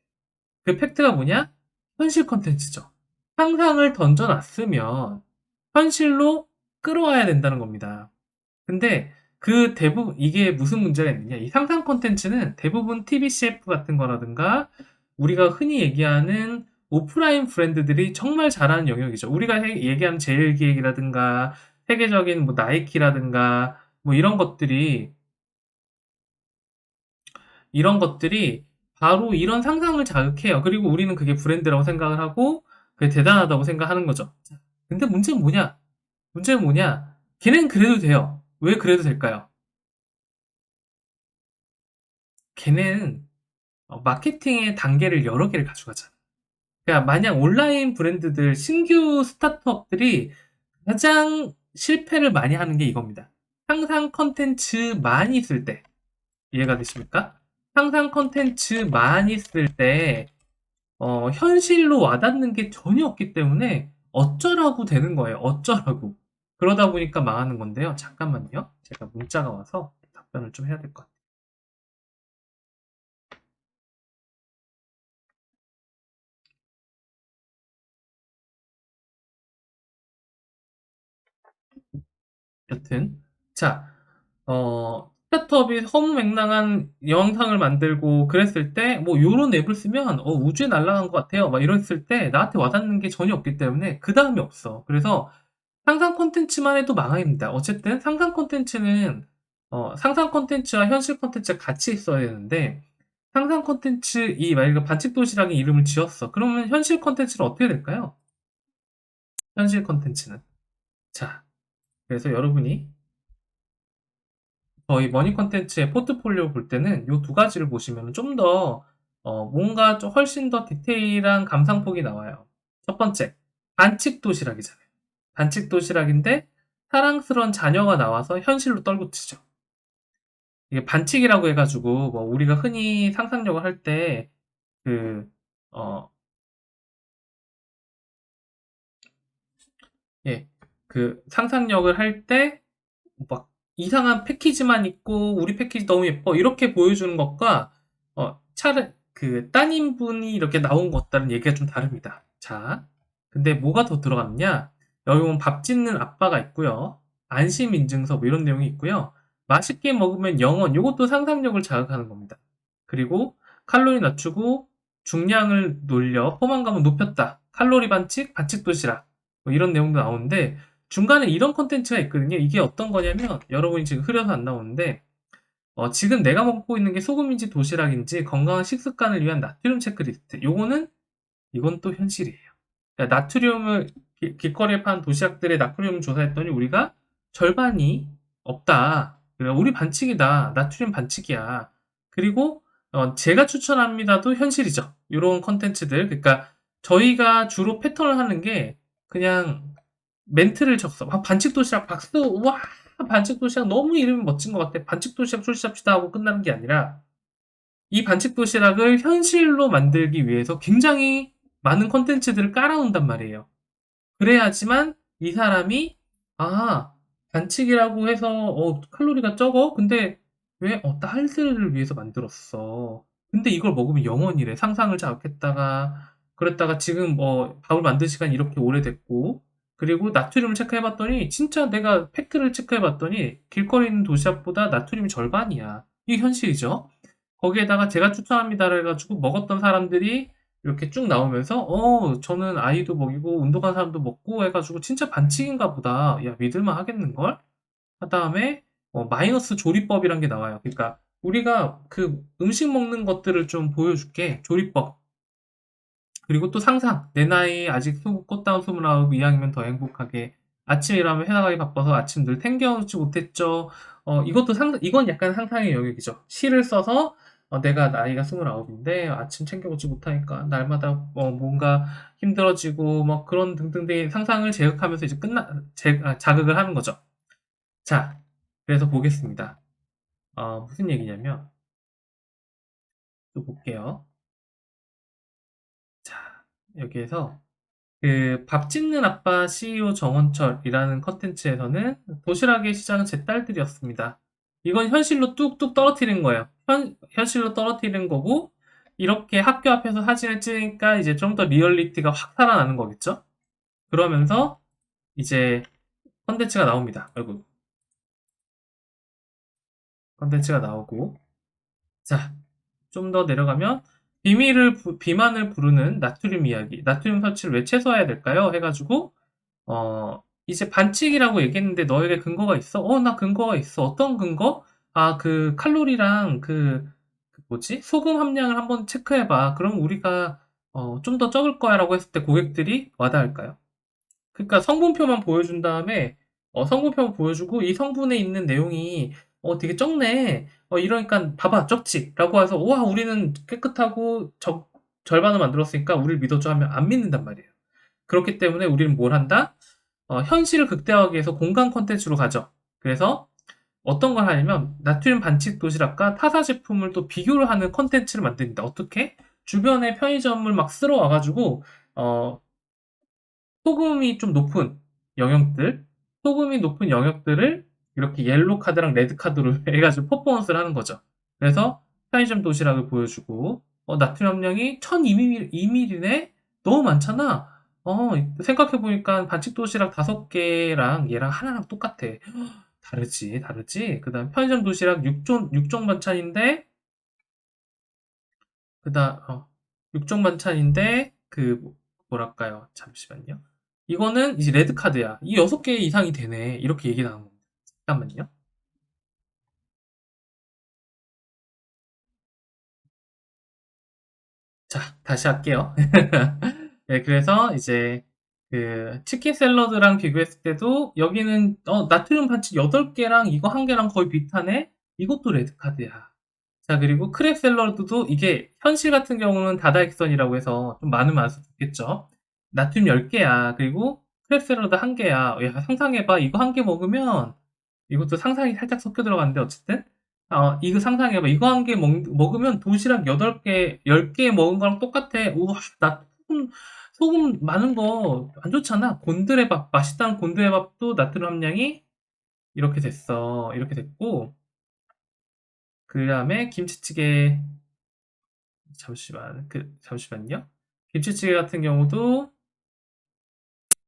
그 팩트가 뭐냐? 현실 컨텐츠죠. 상상을 던져놨으면 현실로 끌어와야 된다는 겁니다. 근데 이게 무슨 문제가 있느냐? 이 상상 컨텐츠는 대부분 TBCF 같은 거라든가 우리가 흔히 얘기하는 오프라인 브랜드들이 정말 잘하는 영역이죠. 우리가 얘기하는 제일기획이라든가 세계적인 뭐 나이키라든가 뭐 이런 것들이 바로 이런 상상을 자극해요. 그리고 우리는 그게 브랜드라고 생각을 하고 그게 대단하다고 생각하는 거죠. 근데 문제는 뭐냐? 문제는 뭐냐? 걔는 그래도 돼요. 왜 그래도 될까요? 걔는 마케팅의 단계를 여러 개를 가져가잖아. 그러니까 만약 온라인 브랜드들 신규 스타트업들이 가장 실패를 많이 하는 게 이겁니다. 상상 컨텐츠 많이 쓸 때. 이해가 되십니까? 상상 컨텐츠 많이 쓸 때 현실로 와닿는 게 전혀 없기 때문에 어쩌라고 되는 거예요. 어쩌라고. 그러다 보니까 망하는 건데요. 잠깐만요. 제가 문자가 와서 답변을 좀 해야 될 것 같아요. 여튼 자, 스타트업이 허무맹랑한 영상을 만들고 그랬을 때 뭐 요런 앱을 쓰면 우주에 날아간 것 같아요. 막 이랬을 때 나한테 와닿는 게 전혀 없기 때문에 그 다음이 없어. 그래서 상상 콘텐츠만 해도 망합니다. 어쨌든 상상 콘텐츠와 현실 콘텐츠가 같이 있어야 되는데 상상 콘텐츠 만약에 반칙 도시락의 이름을 지었어. 그러면 현실 콘텐츠는 어떻게 될까요? 현실 콘텐츠는 자, 그래서 여러분이 저희 머니 컨텐츠의 포트폴리오 볼 때는 이 두 가지를 보시면 좀 더 뭔가 좀 훨씬 더 디테일한 감상폭이 나와요. 첫 번째, 반칙 도시락이잖아요. 반칙 도시락인데 사랑스러운 자녀가 나와서 현실로 떨구치죠. 이게 반칙이라고 해가지고 뭐 우리가 흔히 상상력을 할 때 그, 어, 예, 그 상상력을 할 때 막 이상한 패키지만 있고 우리 패키지 너무 예뻐 이렇게 보여주는 것과 차라리 그 따님분이 이렇게 나온 것과는 얘기가 좀 다릅니다. 자, 근데 뭐가 더 들어갔냐? 여기 보면 밥 짓는 아빠가 있고요. 안심 인증서 뭐 이런 내용이 있고요. 맛있게 먹으면 영원 이것도 상상력을 자극하는 겁니다. 그리고 칼로리 낮추고 중량을 놀려 포만감을 높였다. 칼로리 반칙, 반칙 도시락 뭐 이런 내용도 나오는데 중간에 이런 콘텐츠가 있거든요. 이게 어떤 거냐면 여러분이 지금 흐려서 안 나오는데 지금 내가 먹고 있는 게 소금인지 도시락인지 건강한 식습관을 위한 나트륨 체크리스트. 이건 또 현실이에요. 그러니까 나트륨을 길거리에 파는 도시락들의 나트륨 조사했더니 우리가 절반이 없다. 그러니까 우리 반칙이다. 나트륨 반칙이야. 그리고 제가 추천합니다도 현실이죠. 이런 콘텐츠들. 그러니까 저희가 주로 패턴을 하는 게 그냥 멘트를 적어. 반칙 도시락 박수. 와, 반칙 도시락 너무 이름이 멋진 것 같아. 반칙 도시락 출시합시다 하고 끝나는 게 아니라 이 반칙 도시락을 현실로 만들기 위해서 굉장히 많은 콘텐츠들을 깔아놓는단 말이에요. 그래야지만 이 사람이 아, 반칙이라고 해서 칼로리가 적어? 근데 왜 딸들을 위해서 만들었어. 근데 이걸 먹으면 영원이래. 상상을 자극했다가 그랬다가 지금 밥을 만든 시간이 이렇게 오래됐고 그리고 나트륨을 체크해봤더니 진짜 내가 팩트를 체크해봤더니 길거리 있는 도시락보다 나트륨이 절반이야. 이게 현실이죠. 거기에다가 제가 추천합니다를 해가지고 먹었던 사람들이 이렇게 쭉 나오면서 저는 아이도 먹이고 운동한 사람도 먹고 해가지고 진짜 반칙인가 보다. 야, 믿을만 하겠는걸? 그 다음에 마이너스 조리법이란 게 나와요. 그러니까 우리가 그 음식 먹는 것들을 좀 보여줄게. 조리법. 그리고 또 상상. 내 나이 아직 꽃다운 29, 이왕이면 더 행복하게. 아침에 일어나면 회사 가기 바빠서 아침 늘 챙겨오지 못했죠. 이건 약간 상상의 영역이죠. 시를 써서 내가 나이가 29인데 아침 챙겨오지 못하니까 날마다 뭔가 힘들어지고 뭐 그런 등등의 상상을 제약하면서 이제 자극을 하는 거죠. 자, 그래서 보겠습니다. 무슨 얘기냐면 또 볼게요. 자, 여기에서 그 밥 짓는 아빠 CEO 정원철이라는 컨텐츠에서는 도시락의 시장은 제 딸들이었습니다. 이건 현실로 뚝뚝 떨어뜨리는 거예요. 현실로 떨어뜨리는 거고 이렇게 학교 앞에서 사진을 찍으니까 이제 좀 더 리얼리티가 확 살아나는 거겠죠? 그러면서 이제 컨텐츠가 나옵니다. 아이고, 컨텐츠가 나오고 자, 좀 더 내려가면 비만을 부르는 나트륨 이야기. 나트륨 섭취를 왜 최소화해야 될까요? 해가지고 이제 반칙이라고 얘기했는데 너에게 근거가 있어? 나 근거가 있어. 어떤 근거? 그 칼로리랑 그 뭐지? 소금 함량을 한번 체크해봐. 그럼 우리가 좀 더 적을 거야 라고 했을 때 고객들이 와닿을까요? 그러니까 성분표만 보여준 다음에 성분표만 보여주고 이 성분에 있는 내용이 되게 적네. 이러니까 봐봐 적지 라고 해서 와 우리는 깨끗하고 절반을 만들었으니까 우리를 믿어줘 하면 안 믿는단 말이에요. 그렇기 때문에 우리는 뭘 한다? 현실을 극대화하기 위해서 공간 콘텐츠로 가죠. 그래서 어떤 걸 하냐면 나트륨 반칙 도시락과 타사 제품을 또 비교를 하는 콘텐츠를 만듭니다. 어떻게? 주변에 편의점을 막 쓸어 와가지고 소금이 좀 높은 영역들, 소금이 높은 영역들을 이렇게 옐로 카드랑 레드 카드로 해가지고 퍼포먼스를 하는 거죠. 그래서 편의점 도시락을 보여주고, 나트륨 함량이 1002ml네? 너무 많잖아. 생각해보니까 반칙 도시락 5개랑 얘랑 하나랑 똑같아. 다르지, 다르지? 그 다음 편의점 도시락 6종 반찬인데, 그 다음, 6종 반찬인데, 뭐랄까요. 잠시만요. 이거는 이제 레드카드야. 이 6개 이상이 되네. 이렇게 얘기 나온 겁니다. 잠깐만요. 자, 다시 할게요. 네, 그래서 이제 그 치킨 샐러드랑 비교했을 때도 여기는 나트륨 반칙 8개랑 이거 1개랑 거의 비슷하네. 이것도 레드카드야. 자, 그리고 크랩 샐러드도 이게 현실 같은 경우는 다다익선이라고 해서 좀 많으면 많을수록 좋겠죠. 나트륨 10개야. 그리고 크랩 샐러드 한 개야. 야, 상상해봐. 이거 한 개 먹으면, 이것도 상상이 살짝 섞여 들어가는데, 어쨌든. 이거 상상해봐. 이거 한 개 먹으면 도시락 8개, 10개 먹은 거랑 똑같아. 우와, 나 소금 많은 거 안 좋잖아. 곤드레밥, 맛있다는 곤드레밥도 나트륨 함량이 이렇게 됐어. 이렇게 됐고, 그 다음에 김치찌개, 잠시만요. 김치찌개 같은 경우도,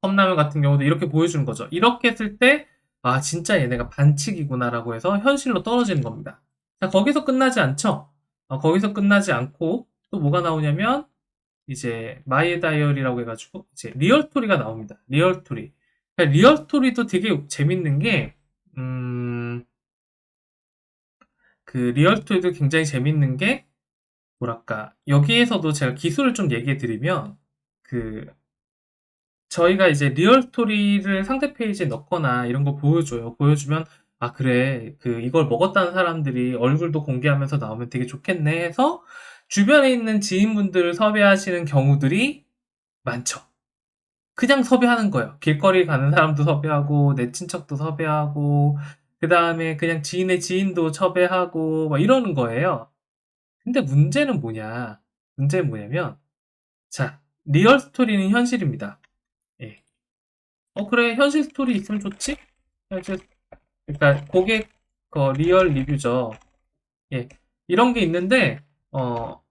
컵라면 같은 경우도 이렇게 보여주는 거죠. 이렇게 했을 때, 아, 진짜 얘네가 반칙이구나라고 해서 현실로 떨어지는 겁니다. 자, 거기서 끝나지 않죠? 거기서 끝나지 않고, 또 뭐가 나오냐면, 이제, 마이 다이어리라고 해가지고, 이제, 리얼토리가 나옵니다. 리얼토리. 그러니까 리얼토리도 되게 재밌는 게, 음, 그 리얼토리도 굉장히 재밌는 게, 뭐랄까, 여기에서도 제가 기술을 좀 얘기해 드리면, 그, 저희가 이제 리얼스토리를 상대 페이지에 넣거나 이런 거 보여줘요. 보여주면, 아, 그래. 이걸 먹었다는 사람들이 얼굴도 공개하면서 나오면 되게 좋겠네 해서 주변에 있는 지인분들을 섭외하시는 경우들이 많죠. 그냥 섭외하는 거예요. 길거리 가는 사람도 섭외하고, 내 친척도 섭외하고, 그 다음에 그냥 지인의 지인도 섭외하고, 막 이러는 거예요. 근데 문제는 뭐냐? 문제는 뭐냐면, 자, 리얼 스토리는 현실입니다. 예. 그래, 현실 스토리 있으면 좋지? 현실, 그러니까 고객, 리얼 리뷰죠. 예. 이런 게 있는데, 어,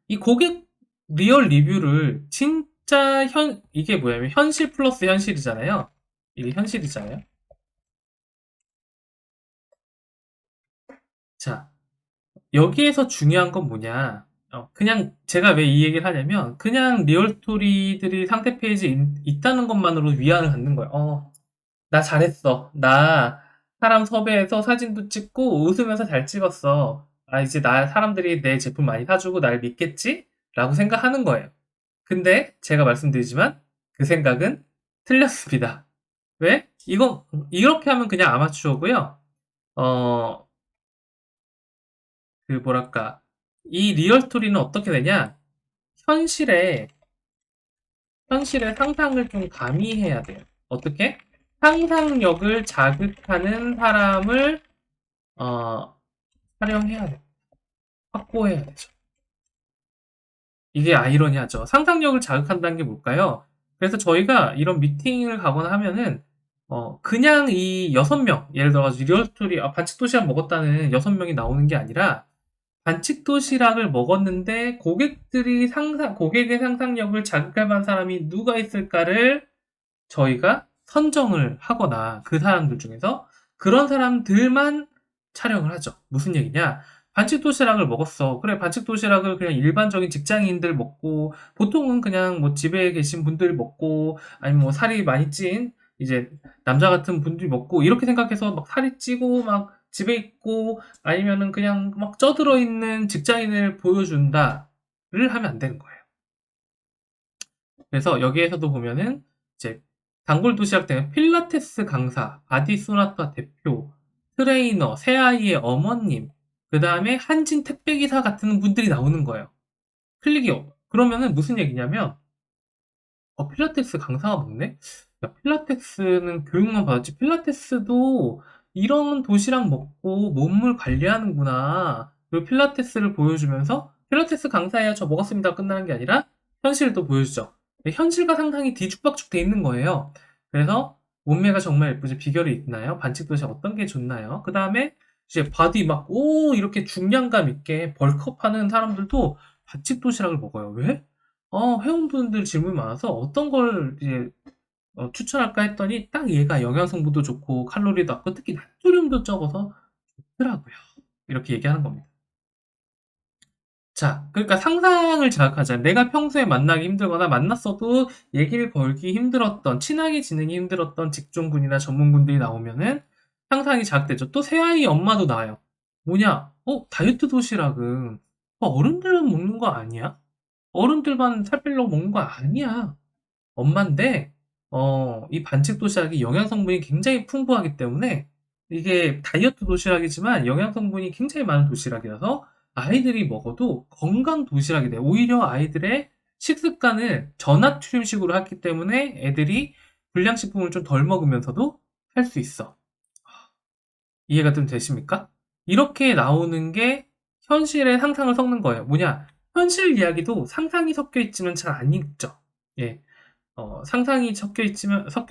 이 고객 리얼 리뷰를 진짜 이게 뭐냐면 현실 플러스 현실이잖아요. 이게 현실이잖아요. 자, 여기에서 중요한 건 뭐냐. 그냥 제가 왜 이 얘기를 하냐면, 그냥 리얼 스토리들이 상대 페이지에 있다는 것만으로 위안을 갖는 거예요. 나 잘했어. 나 사람 섭외해서 사진도 찍고 웃으면서 잘 찍었어. 아, 이제 사람들이 내 제품 많이 사주고 날 믿겠지? 라고 생각하는 거예요. 근데 제가 말씀드리지만 그 생각은 틀렸습니다. 왜? 이렇게 하면 그냥 아마추어고요. 어, 뭐랄까. 이 리얼스토리는 어떻게 되냐? 현실에, 현실의 상상을 좀 가미해야 돼요. 어떻게? 상상력을 자극하는 사람을 어, 촬영해야 돼. 확보해야 되죠. 이게 아이러니하죠. 상상력을 자극한다는 게 뭘까요? 그래서 저희가 이런 미팅을 가거나 하면은, 그냥 이 6명, 예를 들어서 리얼스토리, 반칙 도시락 먹었다는 6명이 나오는 게 아니라, 반칙 도시락을 먹었는데, 고객의 상상력을 자극할 만한 사람이 누가 있을까를 저희가 선정을 하거나 그 사람들 중에서 그런 사람들만 촬영을 하죠. 무슨 얘기냐? 반칙 도시락을 먹었어. 그래, 반칙 도시락을 그냥 일반적인 직장인들 먹고, 보통은 그냥 뭐 집에 계신 분들이 먹고, 아니면 뭐 살이 많이 찐, 이제 남자 같은 분들이 먹고, 이렇게 생각해서 막 살이 찌고, 막 집에 있고, 아니면은 그냥 막 쪄들어 있는 직장인을 보여준다를 하면 안 되는 거예요. 그래서 여기에서도 보면은, 이제 단골 도시락 때는 필라테스 강사, 바디 소나타 대표, 트레이너, 새아이의 어머님, 그 다음에 한진 택배기사 같은 분들이 나오는 거예요. 그러면은 무슨 얘기냐면, 필라테스 강사가 먹네? 야, 필라테스는 교육만 받았지. 필라테스도 이런 도시락 먹고 몸을 관리하는구나. 그리고 필라테스를 보여주면서, 필라테스 강사예요. 저 먹었습니다. 끝나는 게 아니라, 현실도 보여주죠. 현실과 상상이 뒤죽박죽 돼 있는 거예요. 그래서 몸매가 정말 예쁘지 비결이 있나요? 반칙 도시락 어떤 게 좋나요? 그 다음에 이제 바디 막, 이렇게 중량감 있게 벌크업 하는 사람들도 반칙 도시락을 먹어요. 왜? 회원분들 질문이 많아서 어떤 걸 이제 추천할까 했더니 딱 얘가 영양 성분도 좋고 칼로리도 낮고 특히 나트륨도 적어서 좋더라고요. 이렇게 얘기하는 겁니다. 자, 그러니까 상상을 자극하자. 내가 평소에 만나기 힘들거나 만났어도 얘기를 걸기 힘들었던, 친하게 지내기 힘들었던 직종군이나 전문군들이 나오면은 상상이 자극되죠. 또 새아이 엄마도 나와요. 뭐냐? 다이어트 도시락은 어른들만 먹는 거 아니야? 어른들만 살 빼려고 먹는 거 아니야. 엄마인데, 이 반칙 도시락이 영양 성분이 굉장히 풍부하기 때문에 이게 다이어트 도시락이지만 영양 성분이 굉장히 많은 도시락이라서 아이들이 먹어도 건강 도시락이 돼요. 오히려 아이들의 식습관을 저나트륨식으로 했기 때문에 애들이 불량식품을 좀 덜 먹으면서도 살 수 있어. 이해가 좀 되십니까? 이렇게 나오는 게 현실의 상상을 섞는 거예요. 뭐냐? 현실 이야기도 상상이 섞여 있지만 잘 안 읽죠. 예. 상상이 섞여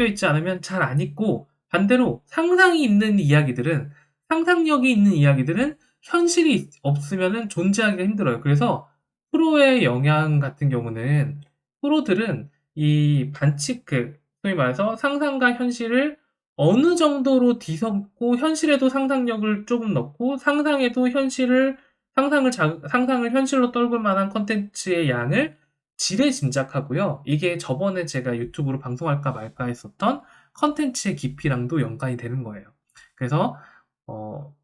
있지 않으면 잘 안 읽고, 반대로 상상이 있는 이야기들은, 상상력이 있는 이야기들은 현실이 없으면 존재하기가 힘들어요. 그래서 프로의 영향 같은 경우는, 프로들은 이 반칙, 소위 말해서 상상과 현실을 어느 정도로 뒤섞고, 현실에도 상상력을 조금 넣고, 상상을 현실로 떨굴 만한 컨텐츠의 양을 지레짐작하고요. 이게 저번에 제가 유튜브로 방송할까 말까 했었던 컨텐츠의 깊이랑도 연관이 되는 거예요. 그래서 어,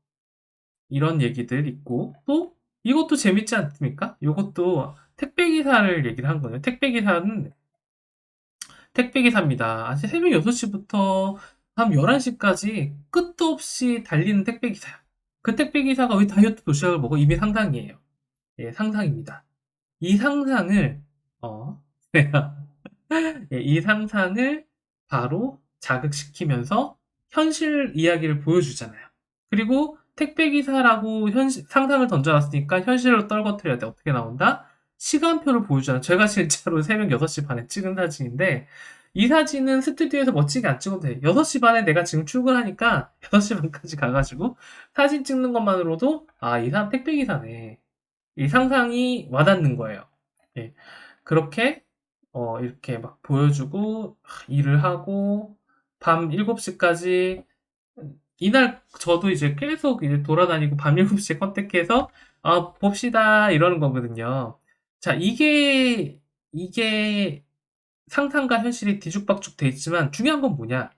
이런 얘기들 있고, 또 이것도 재밌지 않습니까? 이것도 택배기사를 얘기를 한 거예요. 택배기사입니다. 아침 새벽 6시부터 밤 11시까지 끝도 없이 달리는 택배기사야. 그 택배기사가 왜 다이어트 도시락을 먹어? 이미 상상이에요. 예, 상상입니다. 이 상상을 어, 예, 이 상상을 바로 자극시키면서 현실 이야기를 보여주잖아요. 그리고 택배기사라고 상상을 던져놨으니까 현실로 떨궈트려야 돼. 어떻게 나온다? 시간표를 보여주잖아요. 제가 실제로 새벽 6시 반에 찍은 사진인데, 이 사진은 스튜디오에서 멋지게 안 찍어도 돼. 6시 반에 내가 지금 출근하니까 6시 반까지 가가지고 사진 찍는 것만으로도, 아, 이 사람 택배기사네. 이 상상이 와닿는 거예요. 예. 그렇게 이렇게 막 보여주고 일을 하고 밤 7시까지, 이날 저도 이제 계속 이제 돌아다니고 밤 7시에 컨택해서 봅시다 이러는 거거든요. 자, 이게 상상과 현실이 뒤죽박죽 돼 있지만 중요한 건 뭐냐?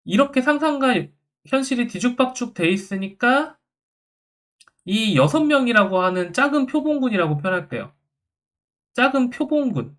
이렇게 상상과 현실이 뒤죽박죽 돼 있으니까 이 6명이라고 하는 작은 표본군이라고 표현할게요. 작은 표본군.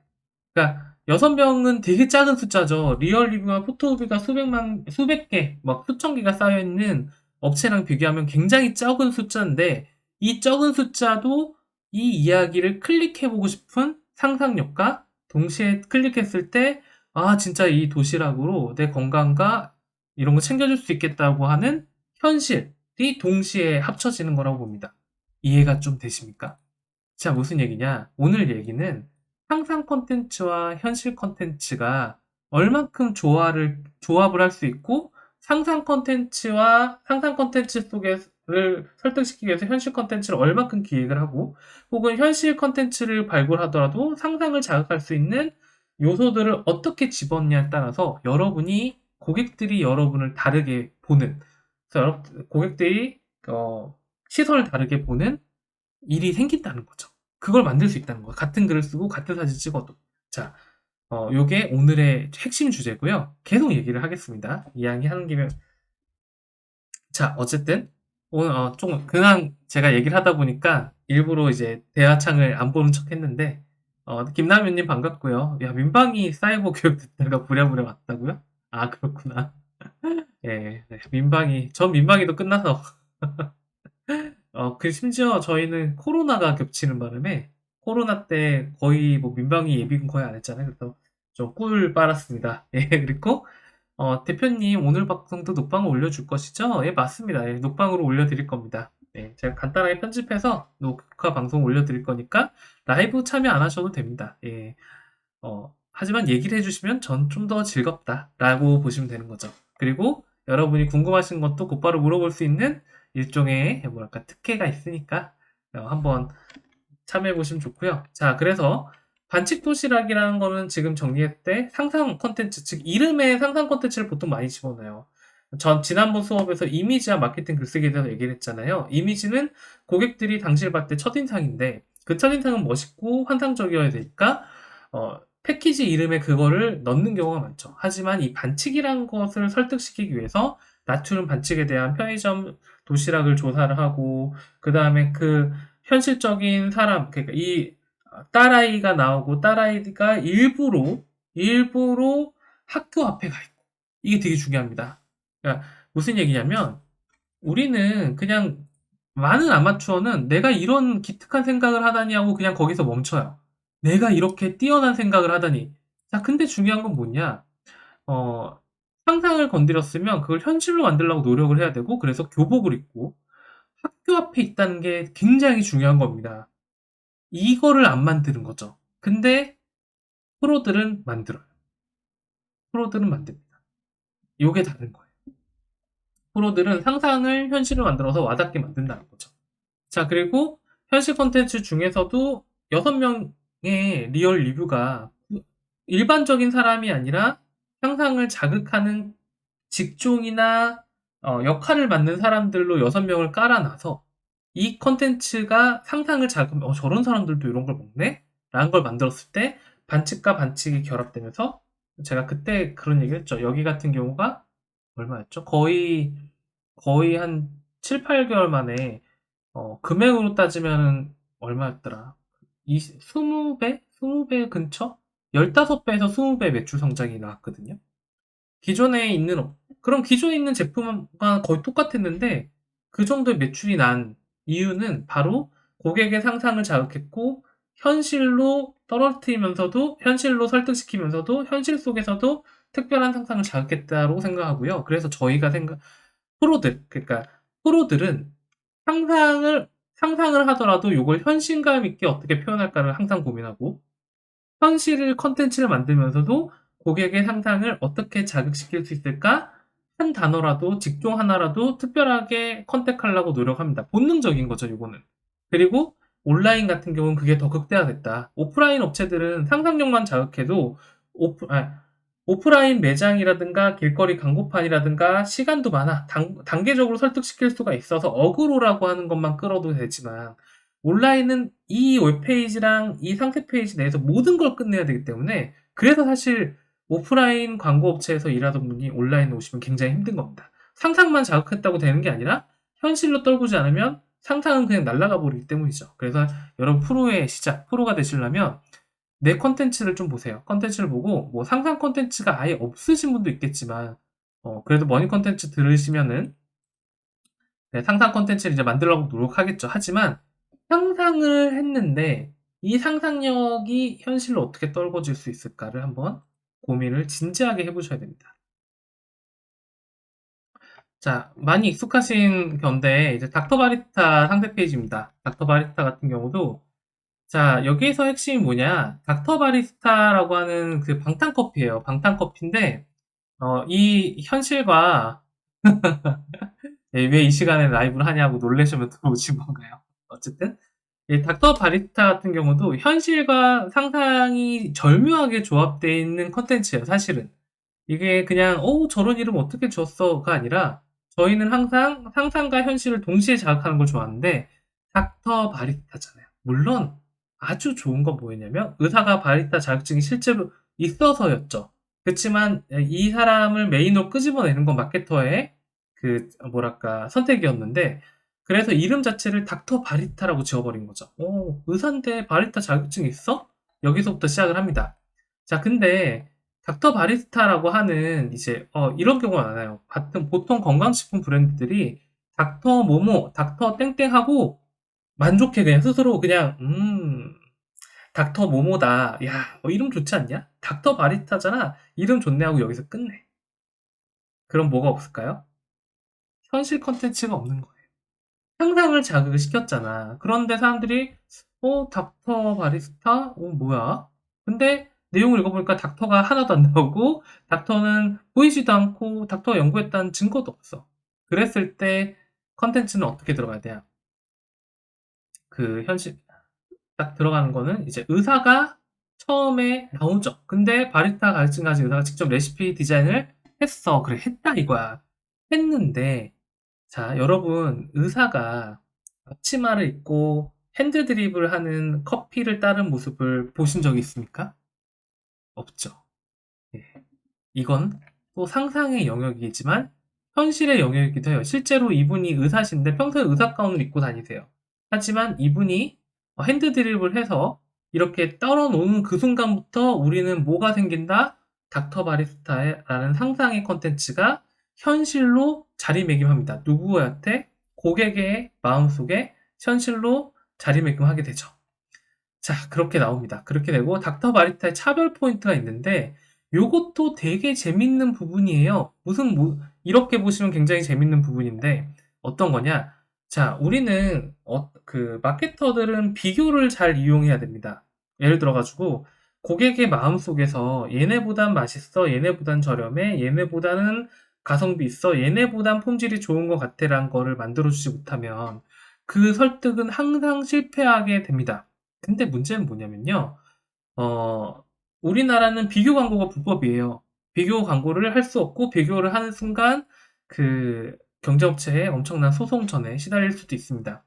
그러니까 6명은 되게 작은 숫자죠. 리얼리뷰와 포토비가 수백 개, 막 수천 개가 쌓여있는 업체랑 비교하면 굉장히 적은 숫자인데, 이 적은 숫자도 이 이야기를 클릭해보고 싶은 상상력과 동시에 클릭했을 때, 아, 진짜 이 도시락으로 내 건강과 이런 거 챙겨줄 수 있겠다고 하는 현실이 동시에 합쳐지는 거라고 봅니다. 이해가 좀 되십니까? 자, 무슨 얘기냐? 오늘 얘기는 상상 콘텐츠와 현실 콘텐츠가 얼만큼 조합을 할 수 있고, 상상 콘텐츠 속에를 설득시키기 위해서 현실 콘텐츠를 얼만큼 기획을 하고, 혹은 현실 콘텐츠를 발굴하더라도 상상을 자극할 수 있는 요소들을 어떻게 집었냐에 따라서 고객들이 여러분을 다르게 보는, 고객들이 시선을 다르게 보는 일이 생긴다는 거죠. 그걸 만들 수 있다는 거예요. 같은 글을 쓰고 같은 사진 찍어도. 자, 요게 오늘의 핵심 주제고요. 계속 얘기를 하겠습니다. 이야기하는 김에. 자, 어쨌든 오늘 좀 그냥 제가 얘기를 하다 보니까 일부러 이제 대화창을 안 보는 척 했는데, 김남윤님 반갑고요. 야, 민방위 사이버 교육 듣다가 부랴부랴 왔다고요? 아, 그렇구나. 예, 네, 전 민방위도 끝나서 심지어 저희는 코로나가 겹치는 바람에 코로나 때 거의 뭐 민방위 예비군 거의 안 했잖아요. 그래서 좀 꿀 빨았습니다. 예, 그리고 대표님 오늘 방송도 녹방을 올려줄 것이죠? 예, 맞습니다. 예, 녹방으로 올려드릴 겁니다. 예, 제가 간단하게 편집해서 녹화 방송 올려드릴 거니까 라이브 참여 안 하셔도 됩니다. 예, 하지만 얘기를 해주시면 전 좀 더 즐겁다라고 보시면 되는 거죠. 그리고 여러분이 궁금하신 것도 곧바로 물어볼 수 있는 일종의 뭐랄까 특혜가 있으니까 한번 참여해 보시면 좋고요. 자, 그래서 반칙 도시락이라는 거는 지금 정리했을 때 상상 콘텐츠, 즉 이름에 상상 콘텐츠를 보통 많이 집어넣어요. 지난번 수업에서 이미지와 마케팅 글쓰기에 대해서 얘기를 했잖아요. 이미지는 고객들이 당시를 봤을 때 첫인상인데, 그 첫인상은 멋있고 환상적이어야 되니까 패키지 이름에 그거를 넣는 경우가 많죠. 하지만 이 반칙이란 것을 설득시키기 위해서 나트륨 반칙에 대한 편의점 도시락을 조사를 하고, 그 다음에 그 현실적인 사람, 그러니까 이 딸아이가 나오고, 딸아이가 일부러 학교 앞에 가 있고, 이게 되게 중요합니다. 그러니까 무슨 얘기냐면, 우리는 그냥 많은 아마추어는 내가 이런 기특한 생각을 하다니 하고 그냥 거기서 멈춰요. 내가 이렇게 뛰어난 생각을 하다니. 자, 근데 중요한 건 뭐냐? 어, 상상을 건드렸으면 그걸 현실로 만들려고 노력을 해야 되고, 그래서 교복을 입고 학교 앞에 있다는 게 굉장히 중요한 겁니다. 이거를 안 만드는 거죠. 근데 프로들은 만들어요. 프로들은 만듭니다. 요게 다른 거예요. 프로들은 상상을 현실로 만들어서 와닿게 만든다는 거죠. 자, 그리고 현실 콘텐츠 중에서도 6명의 리얼 리뷰가 일반적인 사람이 아니라 상상을 자극하는 직종이나 역할을 맡는 사람들로 6명을 깔아놔서 이 콘텐츠가 상상을 자극하면 저런 사람들도 이런 걸 먹네? 라는 걸 만들었을 때 반칙과 반칙이 결합되면서 제가 그때 그런 얘기 했죠. 여기 같은 경우가 얼마였죠? 거의 한 7, 8개월 만에 금액으로 따지면은 얼마였더라? 20배? 20배 근처? 15배에서 20배 매출 성장이 나왔거든요. 기존에 있는, 그럼 기존에 있는 제품과 거의 똑같았는데 그 정도의 매출이 난 이유는 바로 고객의 상상을 자극했고 현실로 떨어뜨리면서도 현실로 설득시키면서도 현실 속에서도 특별한 상상을 자극했다고 생각하고요. 그래서 저희가 그러니까 프로들은 상상을 하더라도 이걸 현실감 있게 어떻게 표현할까를 항상 고민하고 현실을 컨텐츠를 만들면서도 고객의 상상을 어떻게 자극시킬 수 있을까? 한 단어라도, 직종 하나라도 특별하게 컨택하려고 노력합니다. 본능적인 거죠, 이거는. 그리고 온라인 같은 경우는 그게 더 극대화됐다. 오프라인 업체들은 상상력만 자극해도 오프라인 매장이라든가 길거리 광고판이라든가 시간도 많아. 단계적으로 설득시킬 수가 있어서 어그로라고 하는 것만 끌어도 되지만 온라인은 이 웹페이지랑 이 상세 페이지 내에서 모든 걸 끝내야 되기 때문에 그래서 사실 오프라인 광고 업체에서 일하던 분이 온라인에 오시면 굉장히 힘든 겁니다. 상상만 자극했다고 되는 게 아니라 현실로 떨구지 않으면 상상은 그냥 날아가 버리기 때문이죠. 그래서 여러분 프로가 되시려면 내 컨텐츠를 좀 보세요. 컨텐츠를 보고 뭐 상상 컨텐츠가 아예 없으신 분도 있겠지만 그래도 머니 컨텐츠 들으시면은 네, 상상 컨텐츠를 이제 만들려고 노력하겠죠. 하지만 상상을 했는데 이 상상력이 현실로 어떻게 떨궈질 수 있을까를 한번 고민을 진지하게 해보셔야 됩니다. 자, 많이 익숙하신 건데 이제 닥터 바리스타 상세 페이지입니다. 닥터 바리스타 같은 경우도 자, 여기에서 핵심이 뭐냐? 닥터 바리스타라고 하는 그 방탄커피예요. 방탄커피인데 이 현실과 왜 이 시간에 라이브를 하냐고 놀라시면 들어오신 건가요? 어쨌든 이 닥터 바리스타 같은 경우도 현실과 상상이 절묘하게 조합되어 있는 컨텐츠예요, 사실은. 이게 그냥 저런 이름 어떻게 줬어가 아니라 저희는 항상 상상과 현실을 동시에 자극하는 걸 좋아하는데 닥터 바리스타잖아요. 물론 아주 좋은 건 뭐였냐면 의사가 바리스타 자격증이 실제로 있어서였죠. 그렇지만 이 사람을 메인으로 끄집어내는 건 마케터의 그 뭐랄까 선택이었는데 그래서 이름 자체를 닥터 바리스타라고 지어버린 거죠. 의사인데 바리스타 자격증 있어? 여기서부터 시작을 합니다. 자, 근데 닥터 바리스타라고 하는 이제 이런 경우가 많아요. 같은 보통 건강식품 브랜드들이 닥터 모모, 닥터 땡땡하고 만족해 그냥 스스로 그냥 닥터 모모다. 야, 이름 좋지 않냐? 닥터 바리스타잖아. 이름 좋네 하고 여기서 끝내. 그럼 뭐가 없을까요? 현실 컨텐츠가 없는 거예요. 상상을 자극을 시켰잖아. 그런데 사람들이 닥터 바리스타? 뭐야? 근데 내용을 읽어보니까 닥터가 하나도 안 나오고 닥터는 보이지도 않고 닥터가 연구했다는 증거도 없어. 그랬을 때 컨텐츠는 어떻게 들어가야 돼요? 그 현실 딱 들어가는 거는 이제 의사가 처음에 나오죠. 근데 바리스타 가르침 가진 의사가 직접 레시피 디자인을 했어. 그래, 했다 이거야. 했는데 자, 여러분, 의사가 앞치마를 입고 핸드 드립을 하는 커피를 따른 모습을 보신 적이 있습니까? 없죠. 예. 이건 또 상상의 영역이지만 현실의 영역이기도 해요. 실제로 이분이 의사신데 평소에 의사 가운을 입고 다니세요. 하지만 이분이 핸드 드립을 해서 이렇게 떨어놓는 그 순간부터 우리는 뭐가 생긴다? 닥터 바리스타라는 상상의 컨텐츠가 현실로 자리매김합니다. 누구한테? 고객의 마음속에 현실로 자리매김하게 되죠. 자, 그렇게 나옵니다. 그렇게 되고 닥터 바리스타의 차별 포인트가 있는데 요것도 되게 재밌는 부분이에요. 이렇게 보시면 굉장히 재밌는 부분인데 어떤 거냐? 자, 우리는 그 마케터들은 비교를 잘 이용해야 됩니다. 예를 들어 가지고 고객의 마음속에서 얘네보단 맛있어, 얘네보단 저렴해, 얘네보다는 가성비 있어, 얘네보단 품질이 좋은 것 같아라는 거를 만들어주지 못하면 그 설득은 항상 실패하게 됩니다. 근데 문제는 뭐냐면요. 어, 우리나라는 비교 광고가 불법이에요. 비교 광고를 할 수 없고 비교를 하는 순간 그 경쟁업체에 엄청난 소송전에 시달릴 수도 있습니다.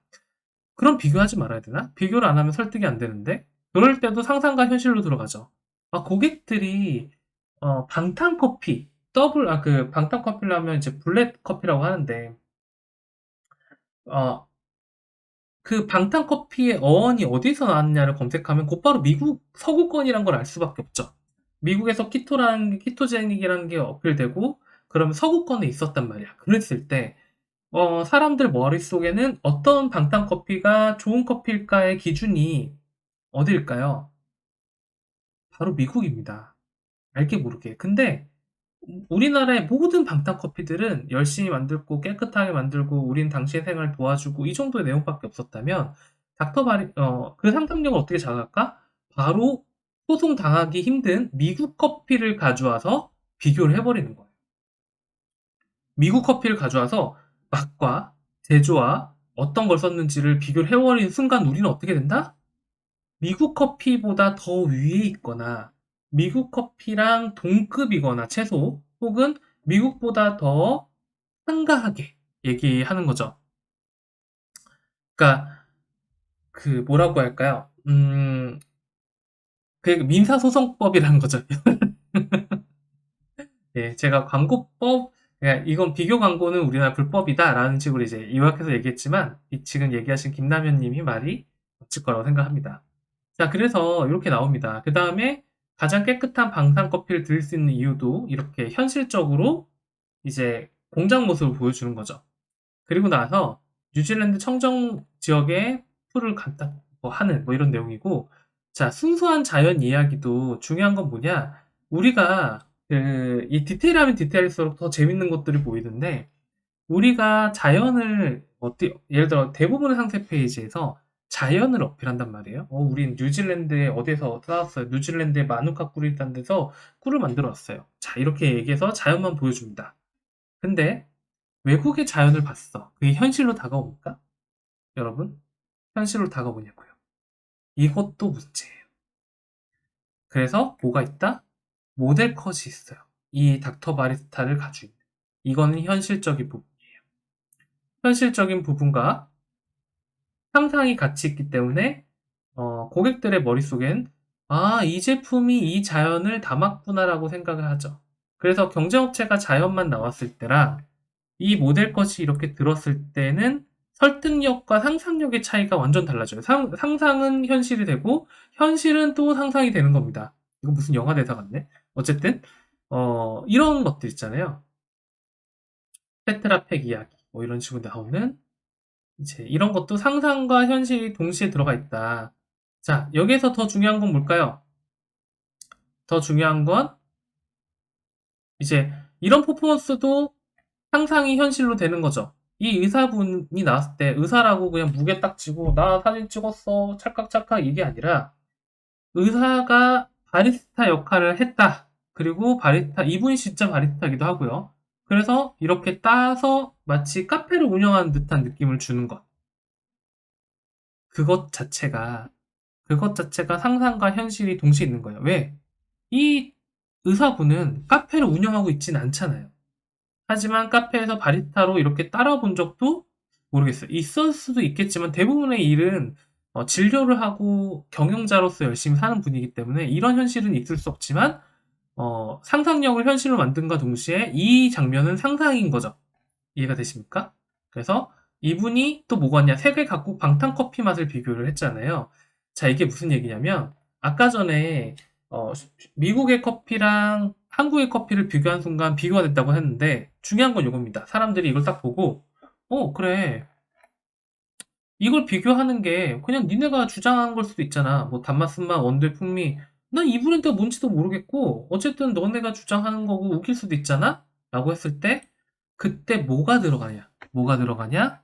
그럼 비교하지 말아야 되나? 비교를 안 하면 설득이 안 되는데? 그럴 때도 상상과 현실로 들어가죠. 고객들이 방탄커피, 방탄커피를 하면 이제 블랙 커피라고 하는데 어, 그 방탄커피의 어원이 어디서 나왔냐를 검색하면 곧바로 미국 서구권이란 걸 알 수밖에 없죠. 미국에서 키토제닉이라는 게 어필되고 그러면 서구권에 있었단 말이야. 그랬을 때 사람들 머릿속에는 어떤 방탄커피가 좋은 커피일까의 기준이 어디일까요? 바로 미국입니다. 알게 모르게. 근데 우리나라의 모든 방탄커피들은 열심히 만들고 깨끗하게 만들고 우린 당신의 생활을 도와주고 이 정도의 내용밖에 없었다면 그 상상력을 어떻게 자극할까? 바로 소송 당하기 힘든 미국 커피를 가져와서 비교를 해버리는 거예요. 미국 커피를 가져와서 맛과 제조와 어떤 걸 썼는지를 비교를 해버리는 순간 우리는 어떻게 된다? 미국 커피보다 더 위에 있거나 미국 커피랑 동급이거나 최소 혹은 미국보다 더 한가하게 얘기하는 거죠. 그러니까 그 뭐라고 할까요? 그 민사소송법이라는 거죠. 예, 제가 이건 비교 광고는 우리나라 불법이다라는 식으로 이제 요약해서 얘기했지만 지금 얘기하신 김남현님이 말이 맞을 거라고 생각합니다. 자, 그래서 이렇게 나옵니다. 그 다음에 가장 깨끗한 방산 커피를 드릴 수 있는 이유도 이렇게 현실적으로 이제 공장 모습을 보여주는 거죠. 그리고 나서 뉴질랜드 청정 지역에 풀을 갖다 하는 뭐 이런 내용이고, 자, 순수한 자연 이야기도 중요한 건 뭐냐? 우리가 이 디테일하면 디테일할수록 더 재밌는 것들이 보이는데 우리가 예를 들어 대부분의 상세 페이지에서 자연을 어필한단 말이에요. 우린 뉴질랜드에 어디서 나왔어요. 뉴질랜드에 마누카 꿀이라는 데서 꿀을 만들어 왔어요. 자, 이렇게 얘기해서 자연만 보여줍니다. 근데 외국의 자연을 봤어. 그게 현실로 다가옵니까? 여러분? 현실로 다가오냐고요. 이것도 문제예요. 그래서 뭐가 있다? 모델 컷이 있어요. 이 닥터 바리스타를 가지고 있는. 이거는 현실적인 부분이에요. 현실적인 부분과 상상이 같이 있기 때문에 고객들의 머릿속엔 이 제품이 이 자연을 담았구나라고 생각을 하죠. 그래서 경쟁업체가 자연만 나왔을 때랑 이 모델 컷이 이렇게 들었을 때는 설득력과 상상력의 차이가 완전 달라져요. 상상은 현실이 되고 현실은 또 상상이 되는 겁니다. 이거 무슨 영화 대사 같네. 어쨌든 이런 것들 있잖아요. 테트라팩 이야기 뭐 이런 식으로 나오는 이제 이런 것도 상상과 현실이 동시에 들어가 있다. 자, 여기에서 더 중요한 건 뭘까요? 더 중요한 건 이제 이런 퍼포먼스도 상상이 현실로 되는 거죠. 이 의사분이 나왔을 때 의사라고 그냥 무게 딱 쥐고 나 사진 찍었어 찰칵찰칵 이게 아니라 의사가 바리스타 역할을 했다. 그리고 이분이 진짜 바리스타기도 하고요. 그래서 이렇게 따서 마치 카페를 운영하는 듯한 느낌을 주는 것. 그것 자체가 상상과 현실이 동시에 있는 거예요. 왜? 이 의사분은 카페를 운영하고 있진 않잖아요. 하지만 카페에서 바리스타로 이렇게 따라본 적도 모르겠어요. 있을 수도 있겠지만 대부분의 일은 진료를 하고 경영자로서 열심히 사는 분이기 때문에 이런 현실은 있을 수 없지만 상상력을 현실로 만든과 동시에 이 장면은 상상인 거죠. 이해가 되십니까? 그래서 이분이 또 뭐가 있냐? 세계 각국 방탄커피 맛을 비교를 했잖아요. 자, 이게 무슨 얘기냐면 아까 전에 미국의 커피랑 한국의 커피를 비교한 순간 비교가 됐다고 했는데 중요한 건 이겁니다. 사람들이 이걸 딱 보고 그래. 이걸 비교하는 게 그냥 니네가 주장한 걸 수도 있잖아. 뭐 단맛, 쓴맛, 원두의 풍미. 난 이 브랜드가 뭔지도 모르겠고 어쨌든 너네가 주장하는 거고 웃길 수도 있잖아? 라고 했을 때 그때 뭐가 들어가냐? 뭐가 들어가냐?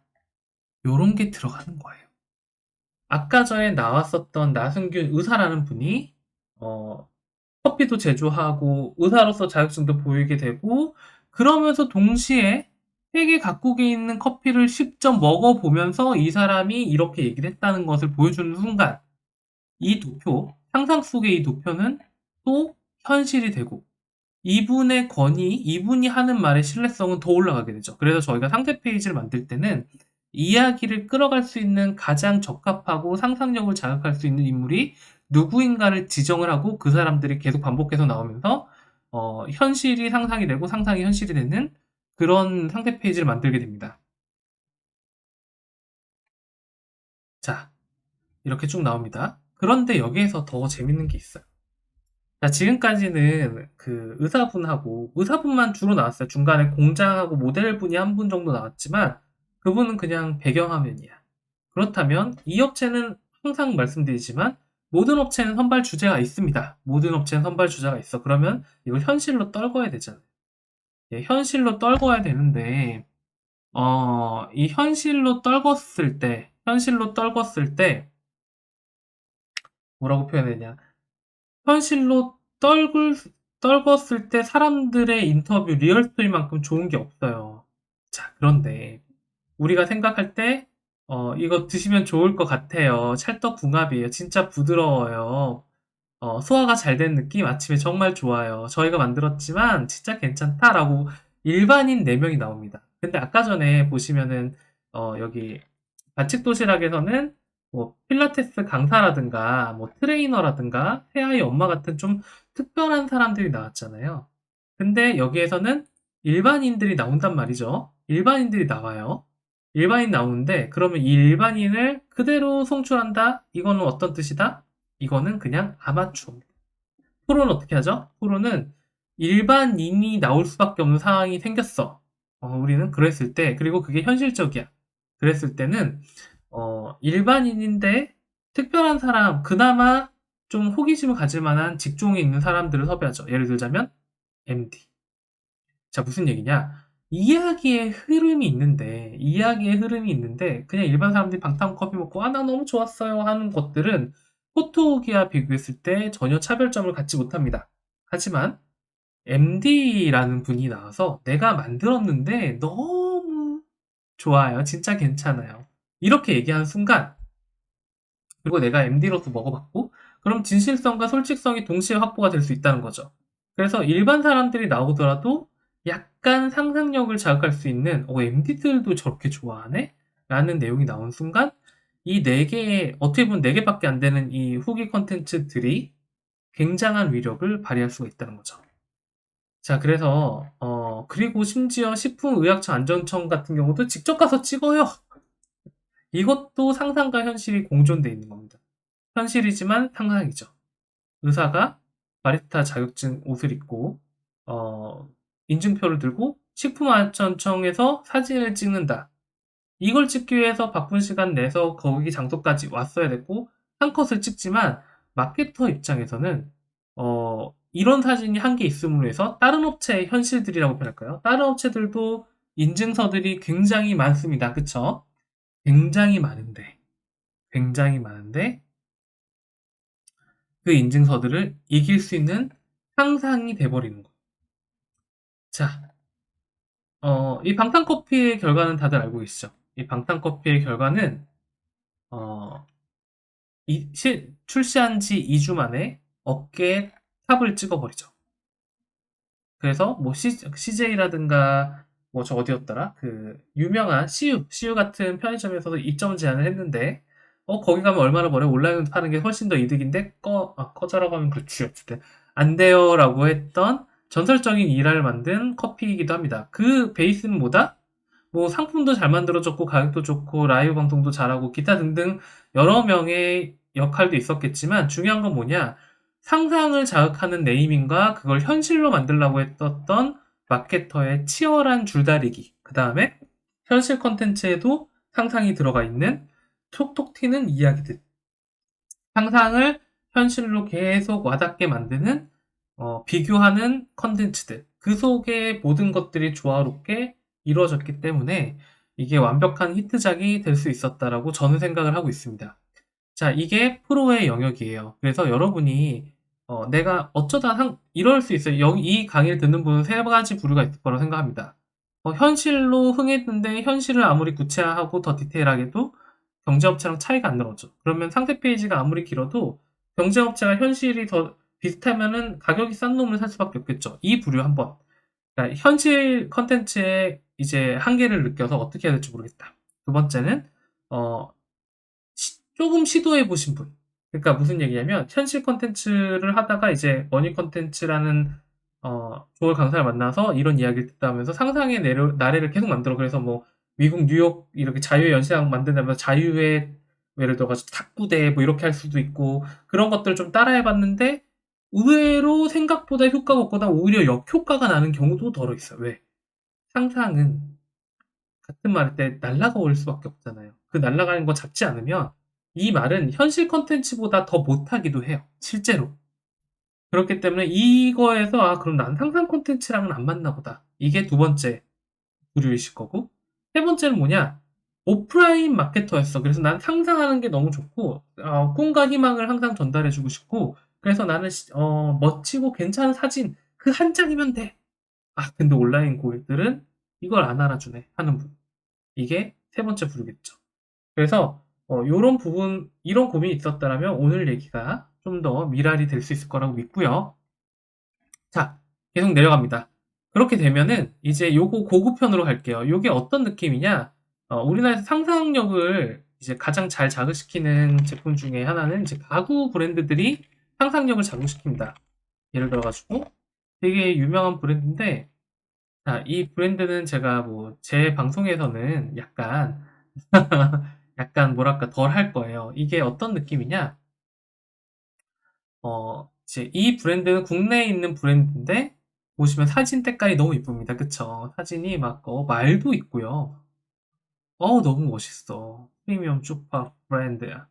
요런 게 들어가는 거예요. 아까 전에 나왔었던 나승균 의사라는 분이 어, 커피도 제조하고 의사로서 자격증도 보이게 되고 그러면서 동시에 세계 각국에 있는 커피를 직접 먹어보면서 이 사람이 이렇게 얘기를 했다는 것을 보여주는 순간 이 도표, 상상 속의 이 도표는 또 현실이 되고 이분의 권위, 이분이 하는 말의 신뢰성은 더 올라가게 되죠. 그래서 저희가 상세 페이지를 만들 때는 이야기를 끌어갈 수 있는 가장 적합하고 상상력을 자극할 수 있는 인물이 누구인가를 지정을 하고 그 사람들이 계속 반복해서 나오면서 현실이 상상이 되고 상상이 현실이 되는 그런 상세 페이지를 만들게 됩니다. 자, 이렇게 쭉 나옵니다. 그런데 여기에서 더 재밌는 게 있어요. 자, 지금까지는 그 의사분만 주로 나왔어요. 중간에 공장하고 모델분이 한 분 정도 나왔지만 그분은 그냥 배경화면이야. 그렇다면 이 업체는 항상 말씀드리지만 모든 업체는 선발 주제가 있습니다. 모든 업체는 선발 주제가 있어. 그러면 이걸 현실로 떨궈야 되잖아요. 예, 현실로 떨궈야 되는데 이 현실로 떨궜을 때 뭐라고 표현했냐? 현실로 떨궜을 때 사람들의 인터뷰, 리얼 스토리만큼 좋은 게 없어요. 자, 그런데 우리가 생각할 때, 이거 드시면 좋을 것 같아요. 찰떡궁합이에요. 진짜 부드러워요. 소화가 잘 된 느낌? 아침에 정말 좋아요. 저희가 만들었지만 진짜 괜찮다라고 일반인 4명이 나옵니다. 근데 아까 전에 보시면은, 여기 반칙 도시락에서는 뭐 필라테스 강사라든가 뭐 트레이너라든가 새아이 엄마 같은 좀 특별한 사람들이 나왔잖아요. 근데 여기에서는 일반인들이 나온단 말이죠. 일반인들이 나와요. 일반인 나오는데 그러면 이 일반인을 그대로 송출한다? 이거는 어떤 뜻이다? 이거는 그냥 아마추어입니다. 프로는 어떻게 하죠? 프로는 일반인이 나올 수밖에 없는 상황이 생겼어. 우리는 그랬을 때, 그리고 그게 현실적이야. 그랬을 때는 일반인인데 특별한 사람, 그나마 좀 호기심을 가질 만한 직종에 있는 사람들을 섭외하죠. 예를 들자면 MD. 자, 무슨 얘기냐? 이야기의 흐름이 있는데 그냥 일반 사람들이 방탄 커피 먹고 나 너무 좋았어요 하는 것들은 포토기와 비교했을 때 전혀 차별점을 갖지 못합니다. 하지만 MD라는 분이 나와서 내가 만들었는데 너무 좋아요. 진짜 괜찮아요. 이렇게 얘기하는 순간 그리고 내가 MD로서 먹어봤고 그럼 진실성과 솔직성이 동시에 확보가 될 수 있다는 거죠. 그래서 일반 사람들이 나오더라도 약간 상상력을 자극할 수 있는 MD들도 저렇게 좋아하네? 라는 내용이 나온 순간 이 4개의 어떻게 보면 4개밖에 안 되는 이 후기 컨텐츠들이 굉장한 위력을 발휘할 수가 있다는 거죠. 자, 그래서 그리고 심지어 식품의약처 안전청 같은 경우도 직접 가서 찍어요. 이것도 상상과 현실이 공존돼 있는 겁니다. 현실이지만 상상이죠. 의사가 바리스타 자격증 옷을 입고 인증표를 들고 식품안전청에서 사진을 찍는다. 이걸 찍기 위해서 바쁜 시간 내서 거기 장소까지 왔어야 됐고 한 컷을 찍지만 마케터 입장에서는 이런 사진이 한 개 있음으로 해서 다른 업체의 현실들이라고 표현할까요? 다른 업체들도 인증서들이 굉장히 많습니다. 그쵸? 굉장히 많은데 그 인증서들을 이길 수 있는 상상이 돼버리는 거예요. 자, 이 방탄커피의 결과는 다들 알고 계시죠? 이 방탄커피의 결과는 어, 출시한 지 2주 만에 어깨에 탑을 찍어버리죠. 그래서 뭐 CJ라든가 뭐 저 어디였더라? 그 유명한 CU 같은 편의점에서도 입점 제한을 했는데 거기 가면 얼마나 벌어요? 온라인으로 파는 게 훨씬 더 이득인데 꺼져라고 하면 그렇지 어쨌든 안 돼요라고 했던 전설적인 일화를 만든 커피이기도 합니다. 그 베이스는 뭐다? 뭐 상품도 잘 만들어졌고 가격도 좋고 라이브 방송도 잘하고 기타 등등 여러 명의 역할도 있었겠지만 중요한 건 뭐냐? 상상을 자극하는 네이밍과 그걸 현실로 만들려고 했었던 마케터의 치열한 줄다리기. 그 다음에 현실 컨텐츠에도 상상이 들어가 있는 톡톡 튀는 이야기들. 상상을 현실로 계속 와닿게 만드는 비교하는 컨텐츠들. 그 속에 모든 것들이 조화롭게 이루어졌기 때문에 이게 완벽한 히트작이 될 수 있었다라고 저는 생각을 하고 있습니다. 자, 이게 프로의 영역이에요. 그래서 여러분이 내가 어쩌다 이럴 수 있어요. 여기 이 강의를 듣는 분은 세 가지 부류가 있을 거라고 생각합니다. 현실로 흥했는데 현실을 아무리 구체화하고 더 디테일하게도 경제업체랑 차이가 안 나오죠. 그러면 상세 페이지가 아무리 길어도 경제업체가 현실이 더 비슷하면은 가격이 싼 놈을 살 수밖에 없겠죠. 이 부류 한번. 그러니까 현실 컨텐츠의 이제 한계를 느껴서 어떻게 해야 될지 모르겠다. 두 번째는 어, 조금 시도해 보신 분. 그러니까 무슨 얘기냐면 현실 컨텐츠를 하다가 이제 머니 컨텐츠라는 좋은 강사를 만나서 이런 이야기를 듣다 하면서 상상의 나래를 계속 만들어. 그래서 뭐 미국 뉴욕 이렇게 자유의 연시장 만든다면서 자유의 예를 들어가지고 탁구대 뭐 이렇게 할 수도 있고 그런 것들을 좀 따라해 봤는데 의외로 생각보다 효과가 없거나 오히려 역효과가 나는 경우도 덜어 있어요. 왜? 상상은 같은 말일 때 날아가 올 수밖에 없잖아요. 그 날아가는 거 잡지 않으면 이 말은 현실 컨텐츠보다 더 못하기도 해요. 실제로. 그렇기 때문에 이거에서 그럼 난 상상 콘텐츠랑은 안 맞나 보다. 이게 두 번째 부류이실 거고. 세 번째는 뭐냐? 오프라인 마케터였어. 그래서 난 상상하는 게 너무 좋고, 꿈과 희망을 항상 전달해주고 싶고, 그래서 나는 멋지고 괜찮은 사진 그 한 장이면 돼. 근데 온라인 고객들은 이걸 안 알아주네 하는 분. 이게 세 번째 부류겠죠. 그래서 요런 부분, 이런 고민이 있었다라면 오늘 얘기가 좀 더 미랄이 될 수 있을 거라고 믿고요. 자, 계속 내려갑니다. 그렇게 되면은 이제 요거 고급편으로 갈게요. 요게 어떤 느낌이냐? 우리나라에서 상상력을 이제 가장 잘 자극시키는 제품 중에 하나는 이제 가구 브랜드들이 상상력을 자극시킵니다. 예를 들어가지고 되게 유명한 브랜드인데, 자, 이 브랜드는 제가 뭐 제 방송에서는 약간 약간 뭐랄까 덜 할 거예요. 이게 어떤 느낌이냐? 이제 이 브랜드는 국내에 있는 브랜드인데 보시면 사진 때깔이 너무 이쁩니다. 그쵸? 사진이 막 말도 있고요. 너무 멋있어. 프리미엄 슈퍼 브랜드야.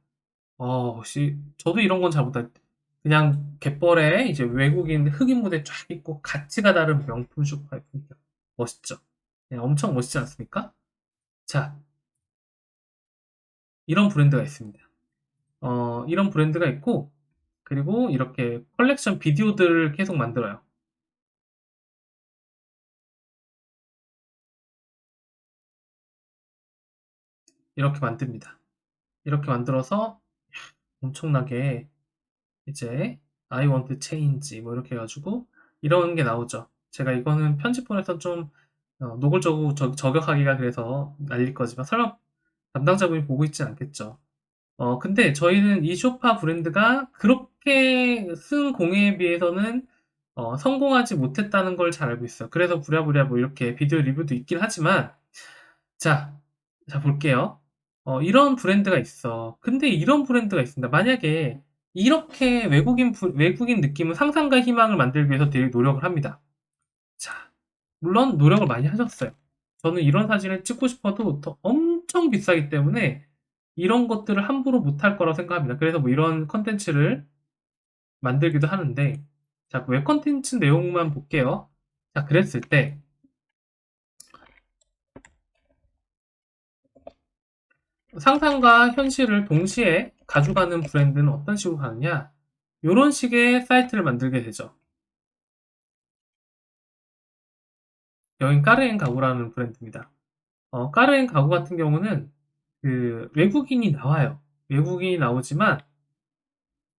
저도 이런 건 잘 못할. 그냥 갯벌에 이제 외국인 흑인 무대 쫙 있고 가치가 다른 명품 슈퍼의 품격. 멋있죠? 네, 엄청 멋있지 않습니까? 자, 이런 브랜드가 있습니다. 이런 브랜드가 있고 그리고 이렇게 컬렉션 비디오들을 계속 만들어요. 이렇게 만듭니다. 이렇게 만들어서 엄청나게 이제 I want change 뭐 이렇게 해가지고 이런 게 나오죠. 제가 이거는 편집본에서 좀 노골적으로 저격하기가 그래서 날릴 거지만 설마 담당자분이 보고 있진 않겠죠. 근데 저희는 이 쇼파 브랜드가 그렇게 쓴 공예에 비해서는 성공하지 못했다는 걸 잘 알고 있어요. 그래서 부랴부랴 뭐 이렇게 비디오 리뷰도 있긴 하지만 자, 자 볼게요. 이런 브랜드가 있어. 근데 이런 브랜드가 있습니다. 만약에 이렇게 외국인 느낌은 상상과 희망을 만들기 위해서 되게 노력을 합니다. 자, 물론 노력을 많이 하셨어요. 저는 이런 사진을 찍고 싶어도 더 엄청 비싸기 때문에 이런 것들을 함부로 못할 거라고 생각합니다. 그래서 뭐 이런 컨텐츠를 만들기도 하는데, 자, 웹 컨텐츠 내용만 볼게요. 자, 그랬을 때, 상상과 현실을 동시에 가져가는 브랜드는 어떤 식으로 가느냐? 이런 식의 사이트를 만들게 되죠. 여긴 까르엔 가구라는 브랜드입니다. 까르엔 가구 같은 경우는 그 외국인이 나와요. 외국인이 나오지만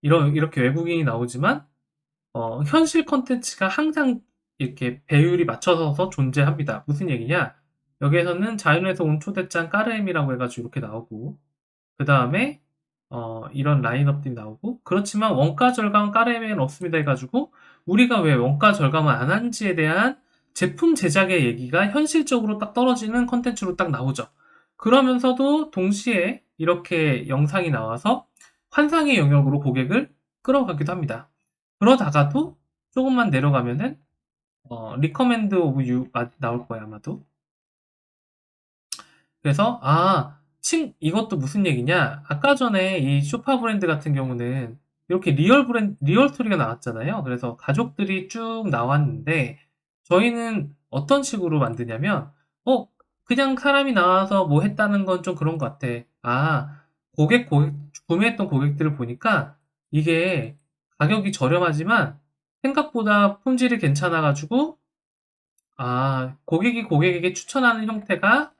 이렇게 외국인이 나오지만 현실 컨텐츠가 항상 이렇게 배율이 맞춰서 존재합니다. 무슨 얘기냐? 여기에서는 자연에서 온 초대장 까르엠이라고 해가지고 이렇게 나오고 그 다음에 이런 라인업들이 나오고 그렇지만 원가 절감 까르엠에는 없습니다 해가지고 우리가 왜 원가 절감을 안 한지에 대한 제품 제작의 얘기가 현실적으로 딱 떨어지는 컨텐츠로 딱 나오죠. 그러면서도 동시에 이렇게 영상이 나와서 환상의 영역으로 고객을 끌어가기도 합니다. 그러다가도 조금만 내려가면은 리커멘드 오브 유 나올 거예요 아마도. 그래서 이것도 무슨 얘기냐? 아까 전에 이 쇼파 브랜드 같은 경우는 이렇게 리얼 스토리가 나왔잖아요. 그래서 가족들이 쭉 나왔는데, 저희는 어떤 식으로 만드냐면, 어, 그냥 사람이 나와서 뭐 했다는 건 좀 그런 것 같아. 아, 구매했던 고객들을 보니까 이게 가격이 저렴하지만 생각보다 품질이 괜찮아가지고, 아, 고객이 고객에게 추천하는 형태가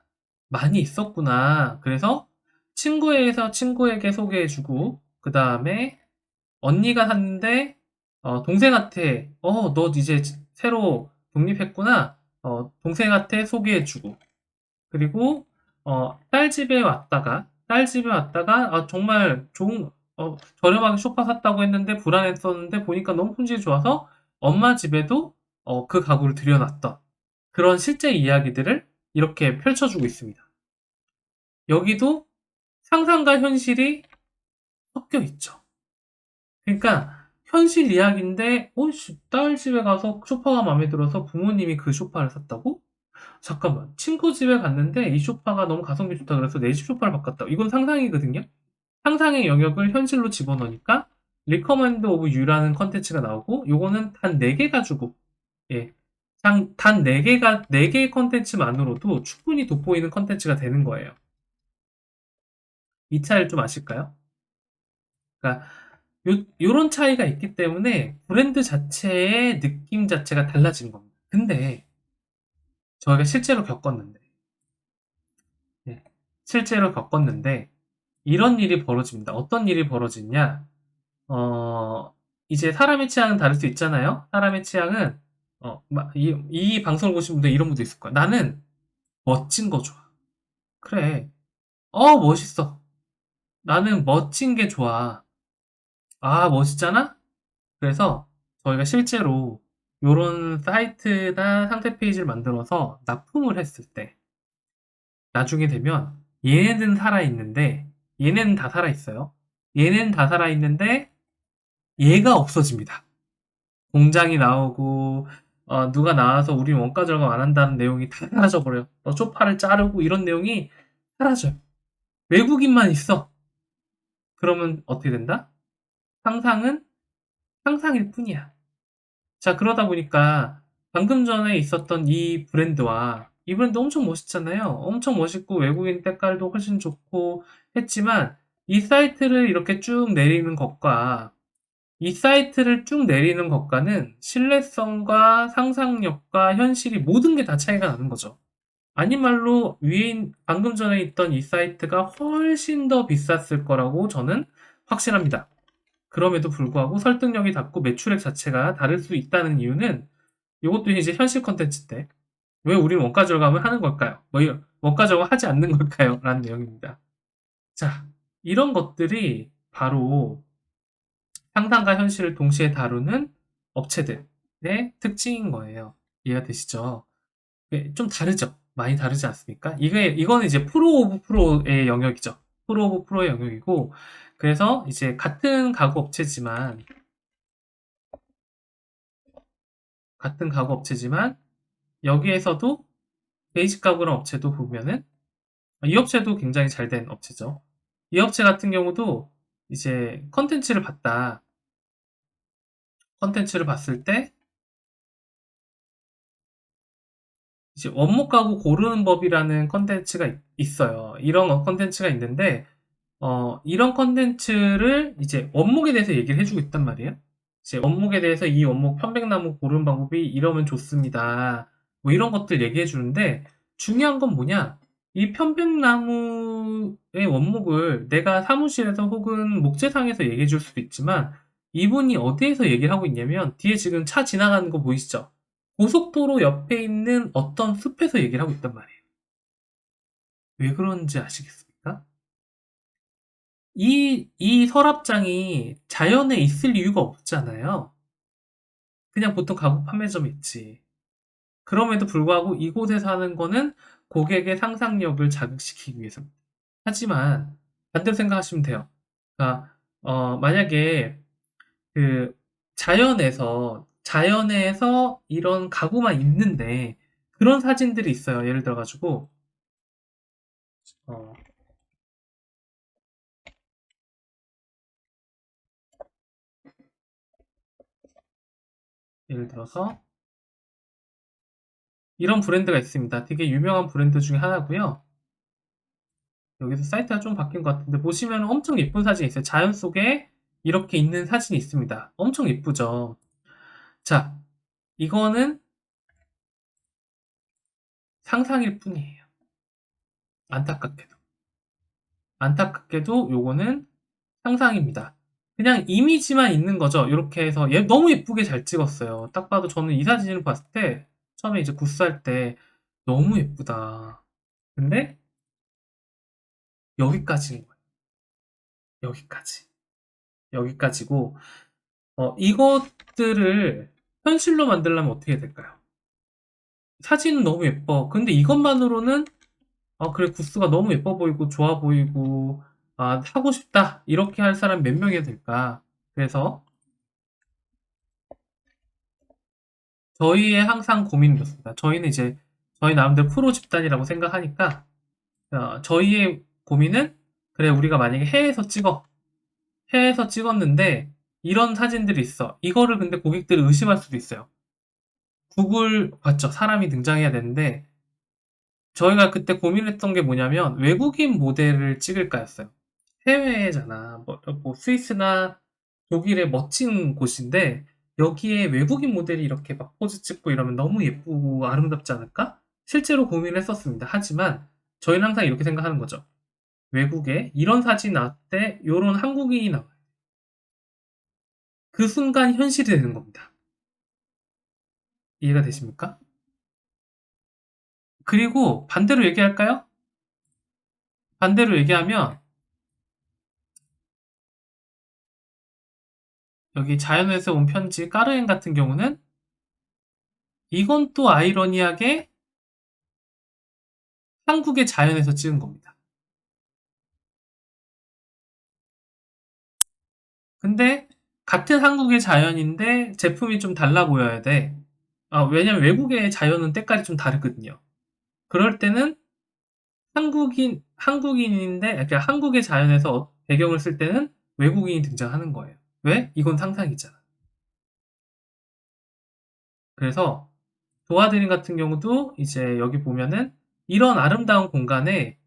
많이 있었구나. 그래서 친구에서 친구에게 소개해주고, 그 다음에 언니가 샀는데, 동생한테, 너 이제 새로 독립했구나. 동생한테 소개해주고, 그리고, 딸 집에 왔다가, 정말 저렴하게 소파 샀다고 했는데 불안했었는데 보니까 너무 품질이 좋아서 엄마 집에도 그 가구를 들여놨던 그런 실제 이야기들을 이렇게 펼쳐주고 있습니다. 여기도 상상과 현실이 섞여 있죠. 그러니까 현실 이야기인데, 딸 집에 가서 소파가 마음에 들어서 부모님이 그 소파를 샀다고? 잠깐만, 친구 집에 갔는데 이 소파가 너무 가성비 좋다 그래서 내 집 소파를 바꿨다. 이건 상상이거든요. 상상의 영역을 현실로 집어넣으니까 리커먼드 오브 유라는 컨텐츠가 나오고, 요거는 단 4개 가지고, 예, 단 4개의 컨텐츠만으로도 충분히 돋보이는 컨텐츠가 되는 거예요. 이 차이를 좀 아실까요? 그러니까 요런 차이가 있기 때문에 브랜드 자체의 느낌 자체가 달라진 겁니다. 근데 저희가 실제로 겪었는데, 예, 실제로 겪었는데 이런 일이 벌어집니다. 어떤 일이 벌어지냐? 어, 이제 사람의 취향은 다를 수 있잖아요. 사람의 취향은 이 방송을 보신 분들 이런 분도 있을 거야. 나는 멋진 거 좋아. 그래. 멋있어. 나는 멋진 게 좋아. 아, 멋있잖아? 그래서 저희가 실제로 요런 사이트나 상세 페이지를 만들어서 납품을 했을 때 나중에 되면 얘네는 살아있는데 얘네는 다 살아있어요. 얘네는 다 살아있는데 얘가 없어집니다. 공장이 나오고 누가 나와서 우리 원가 절감 안 한다는 내용이 다 사라져버려요. 소파를 자르고 이런 내용이 사라져요. 외국인만 있어. 그러면 어떻게 된다? 상상은 상상일 뿐이야. 자, 그러다 보니까 방금 전에 있었던 이 브랜드 엄청 멋있잖아요. 엄청 멋있고 외국인 때깔도 훨씬 좋고 했지만 이 사이트를 이렇게 쭉 내리는 것과 이 사이트를 쭉 내리는 것과는 신뢰성과 상상력과 현실이 모든 게 다 차이가 나는 거죠. 아닌 말로 방금 전에 있던 이 사이트가 훨씬 더 비쌌을 거라고 저는 확신합니다. 그럼에도 불구하고 설득력이 낮고 매출액 자체가 다를 수 있다는 이유는 이것도 이제 현실 컨텐츠인데 왜 우리는 원가 절감을 하는 걸까요? 원가 절감 하지 않는 걸까요? 라는 내용입니다. 자, 이런 것들이 바로 상상과 현실을 동시에 다루는 업체들의 특징인 거예요. 이해가 되시죠? 좀 다르죠? 많이 다르지 않습니까? 이거는 이제 프로 오브 프로의 영역이죠. 프로 오브 프로의 영역이고, 그래서 이제 같은 가구 업체지만, 여기에서도 베이직 가구랑 업체도 보면은, 이 업체도 굉장히 잘 된 업체죠. 이 업체 같은 경우도 이제 컨텐츠를 봤을 때, 이제 원목 가구 고르는 법이라는 컨텐츠가 있어요. 이런 컨텐츠가 있는데, 이런 컨텐츠를 이제 원목에 대해서 얘기를 해주고 있단 말이에요. 이제 원목에 대해서 이 원목 편백나무 고르는 방법이 이러면 좋습니다. 뭐 이런 것들 얘기해 주는데, 중요한 건 뭐냐? 이 편백나무의 원목을 내가 사무실에서 혹은 목재상에서 얘기해 줄 수도 있지만, 이분이 어디에서 얘기를 하고 있냐면, 뒤에 지금 차 지나가는 거 보이시죠? 고속도로 옆에 있는 어떤 숲에서 얘기를 하고 있단 말이에요. 왜 그런지 아시겠습니까? 이 서랍장이 자연에 있을 이유가 없잖아요. 그냥 보통 가구 판매점에 있지. 그럼에도 불구하고 이곳에서 하는 거는 고객의 상상력을 자극시키기 위해서입니다. 하지만 반대로 생각하시면 돼요. 그러니까 만약에 그 자연에서 이런 가구만 있는데 그런 사진들이 있어요. 예를 들어 가지고 예를 들어서 이런 브랜드가 있습니다. 되게 유명한 브랜드 중에 하나고요. 여기서 사이트가 좀 바뀐 것 같은데 보시면 엄청 예쁜 사진이 있어요. 자연 속에 이렇게 있는 사진이 있습니다. 엄청 예쁘죠. 자, 이거는 상상일 뿐이에요. 안타깝게도. 안타깝게도 요거는 상상입니다. 그냥 이미지만 있는 거죠. 이렇게 해서 너무 예쁘게 잘 찍었어요. 딱 봐도 저는 이 사진을 봤을 때 처음에 이제 굿살 때 너무 예쁘다. 근데 여기까지인 거예요. 여기까지. 여기까지고 이것들을 현실로 만들려면 어떻게 될까요? 사진은 너무 예뻐. 근데 이것만으로는 그래 구스가 너무 예뻐 보이고 좋아 보이고 하고 싶다. 이렇게 할 사람 몇 명이 될까? 그래서 저희의 항상 고민이었습니다. 저희는 이제 저희 나름대로 프로 집단이라고 생각하니까 저희의 고민은 그래 우리가 만약에 해외에서 찍어. 해외에서 찍었는데 이런 사진들이 있어. 이거를 근데 고객들이 의심할 수도 있어요. 구글 봤죠. 사람이 등장해야 되는데 저희가 그때 고민했던 게 뭐냐면 외국인 모델을 찍을까였어요. 해외잖아. 뭐 스위스나 독일의 멋진 곳인데 여기에 외국인 모델이 이렇게 막 포즈 찍고 이러면 너무 예쁘고 아름답지 않을까? 실제로 고민을 했었습니다. 하지만 저희는 항상 이렇게 생각하는 거죠. 외국에 이런 사진 나올 때 이런 한국인이 나와요. 그 순간 현실이 되는 겁니다. 이해가 되십니까? 그리고 반대로 얘기할까요? 반대로 얘기하면 여기 자연에서 온 편지 까르엔 같은 경우는 이건 또 아이러니하게 한국의 자연에서 찍은 겁니다. 근데 같은 한국의 자연인데 제품이 좀 달라 보여야 돼. 왜냐면 외국의 자연은 때깔이 좀 다르거든요. 그럴 때는 한국인인데, 그러니까 한국의 자연에서 배경을 쓸 때는 외국인이 등장하는 거예요. 왜? 이건 상상이잖아. 그래서 도화드림 같은 경우도 이제 여기 보면은 이런 아름다운 공간에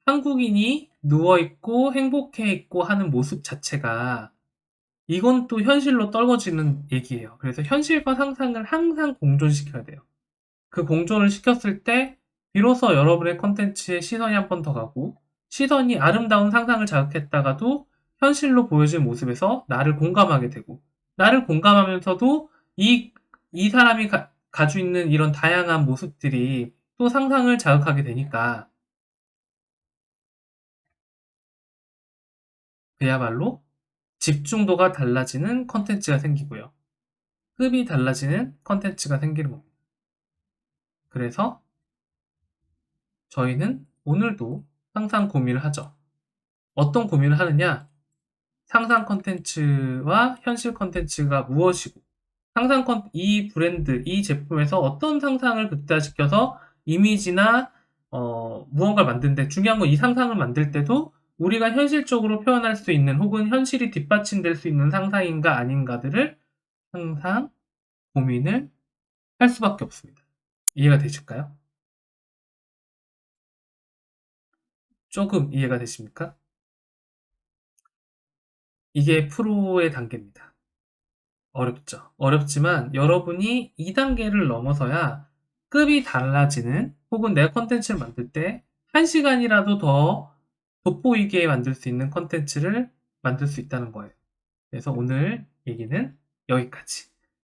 한국인이 누워있고 행복해 있고 하는 모습 자체가 이건 또 현실로 떨궈지는 얘기예요. 그래서 현실과 상상을 항상 공존시켜야 돼요. 그 공존을 시켰을 때 비로소 여러분의 컨텐츠에 시선이 한 번 더 가고 시선이 아름다운 상상을 자극했다가도 현실로 보여진 모습에서 나를 공감하게 되고 나를 공감하면서도 이 사람이 가지고 있는 이런 다양한 모습들이 또 상상을 자극하게 되니까 그야말로 집중도가 달라지는 컨텐츠가 생기고요. 급이 달라지는 컨텐츠가 생기는 겁니다. 그래서 저희는 오늘도 항상 고민을 하죠. 어떤 고민을 하느냐? 상상 컨텐츠와 현실 컨텐츠가 무엇이고, 이 브랜드, 이 제품에서 어떤 상상을 극대화시켜서 이미지나 무언가를 만드는데 중요한 건 이 상상을 만들 때도 우리가 현실적으로 표현할 수 있는 혹은 현실이 뒷받침될 수 있는 상상인가 아닌가들을 항상 고민을 할 수밖에 없습니다. 이해가 되실까요? 조금 이해가 되십니까? 이게 프로의 단계입니다. 어렵죠. 어렵지만 여러분이 이 단계를 넘어서야 급이 달라지는 혹은 내가 컨텐츠를 만들 때 1시간이라도 더 돋보이게 만들 수 있는 컨텐츠를 만들 수 있다는 거예요. 그래서 오늘 얘기는 여기까지.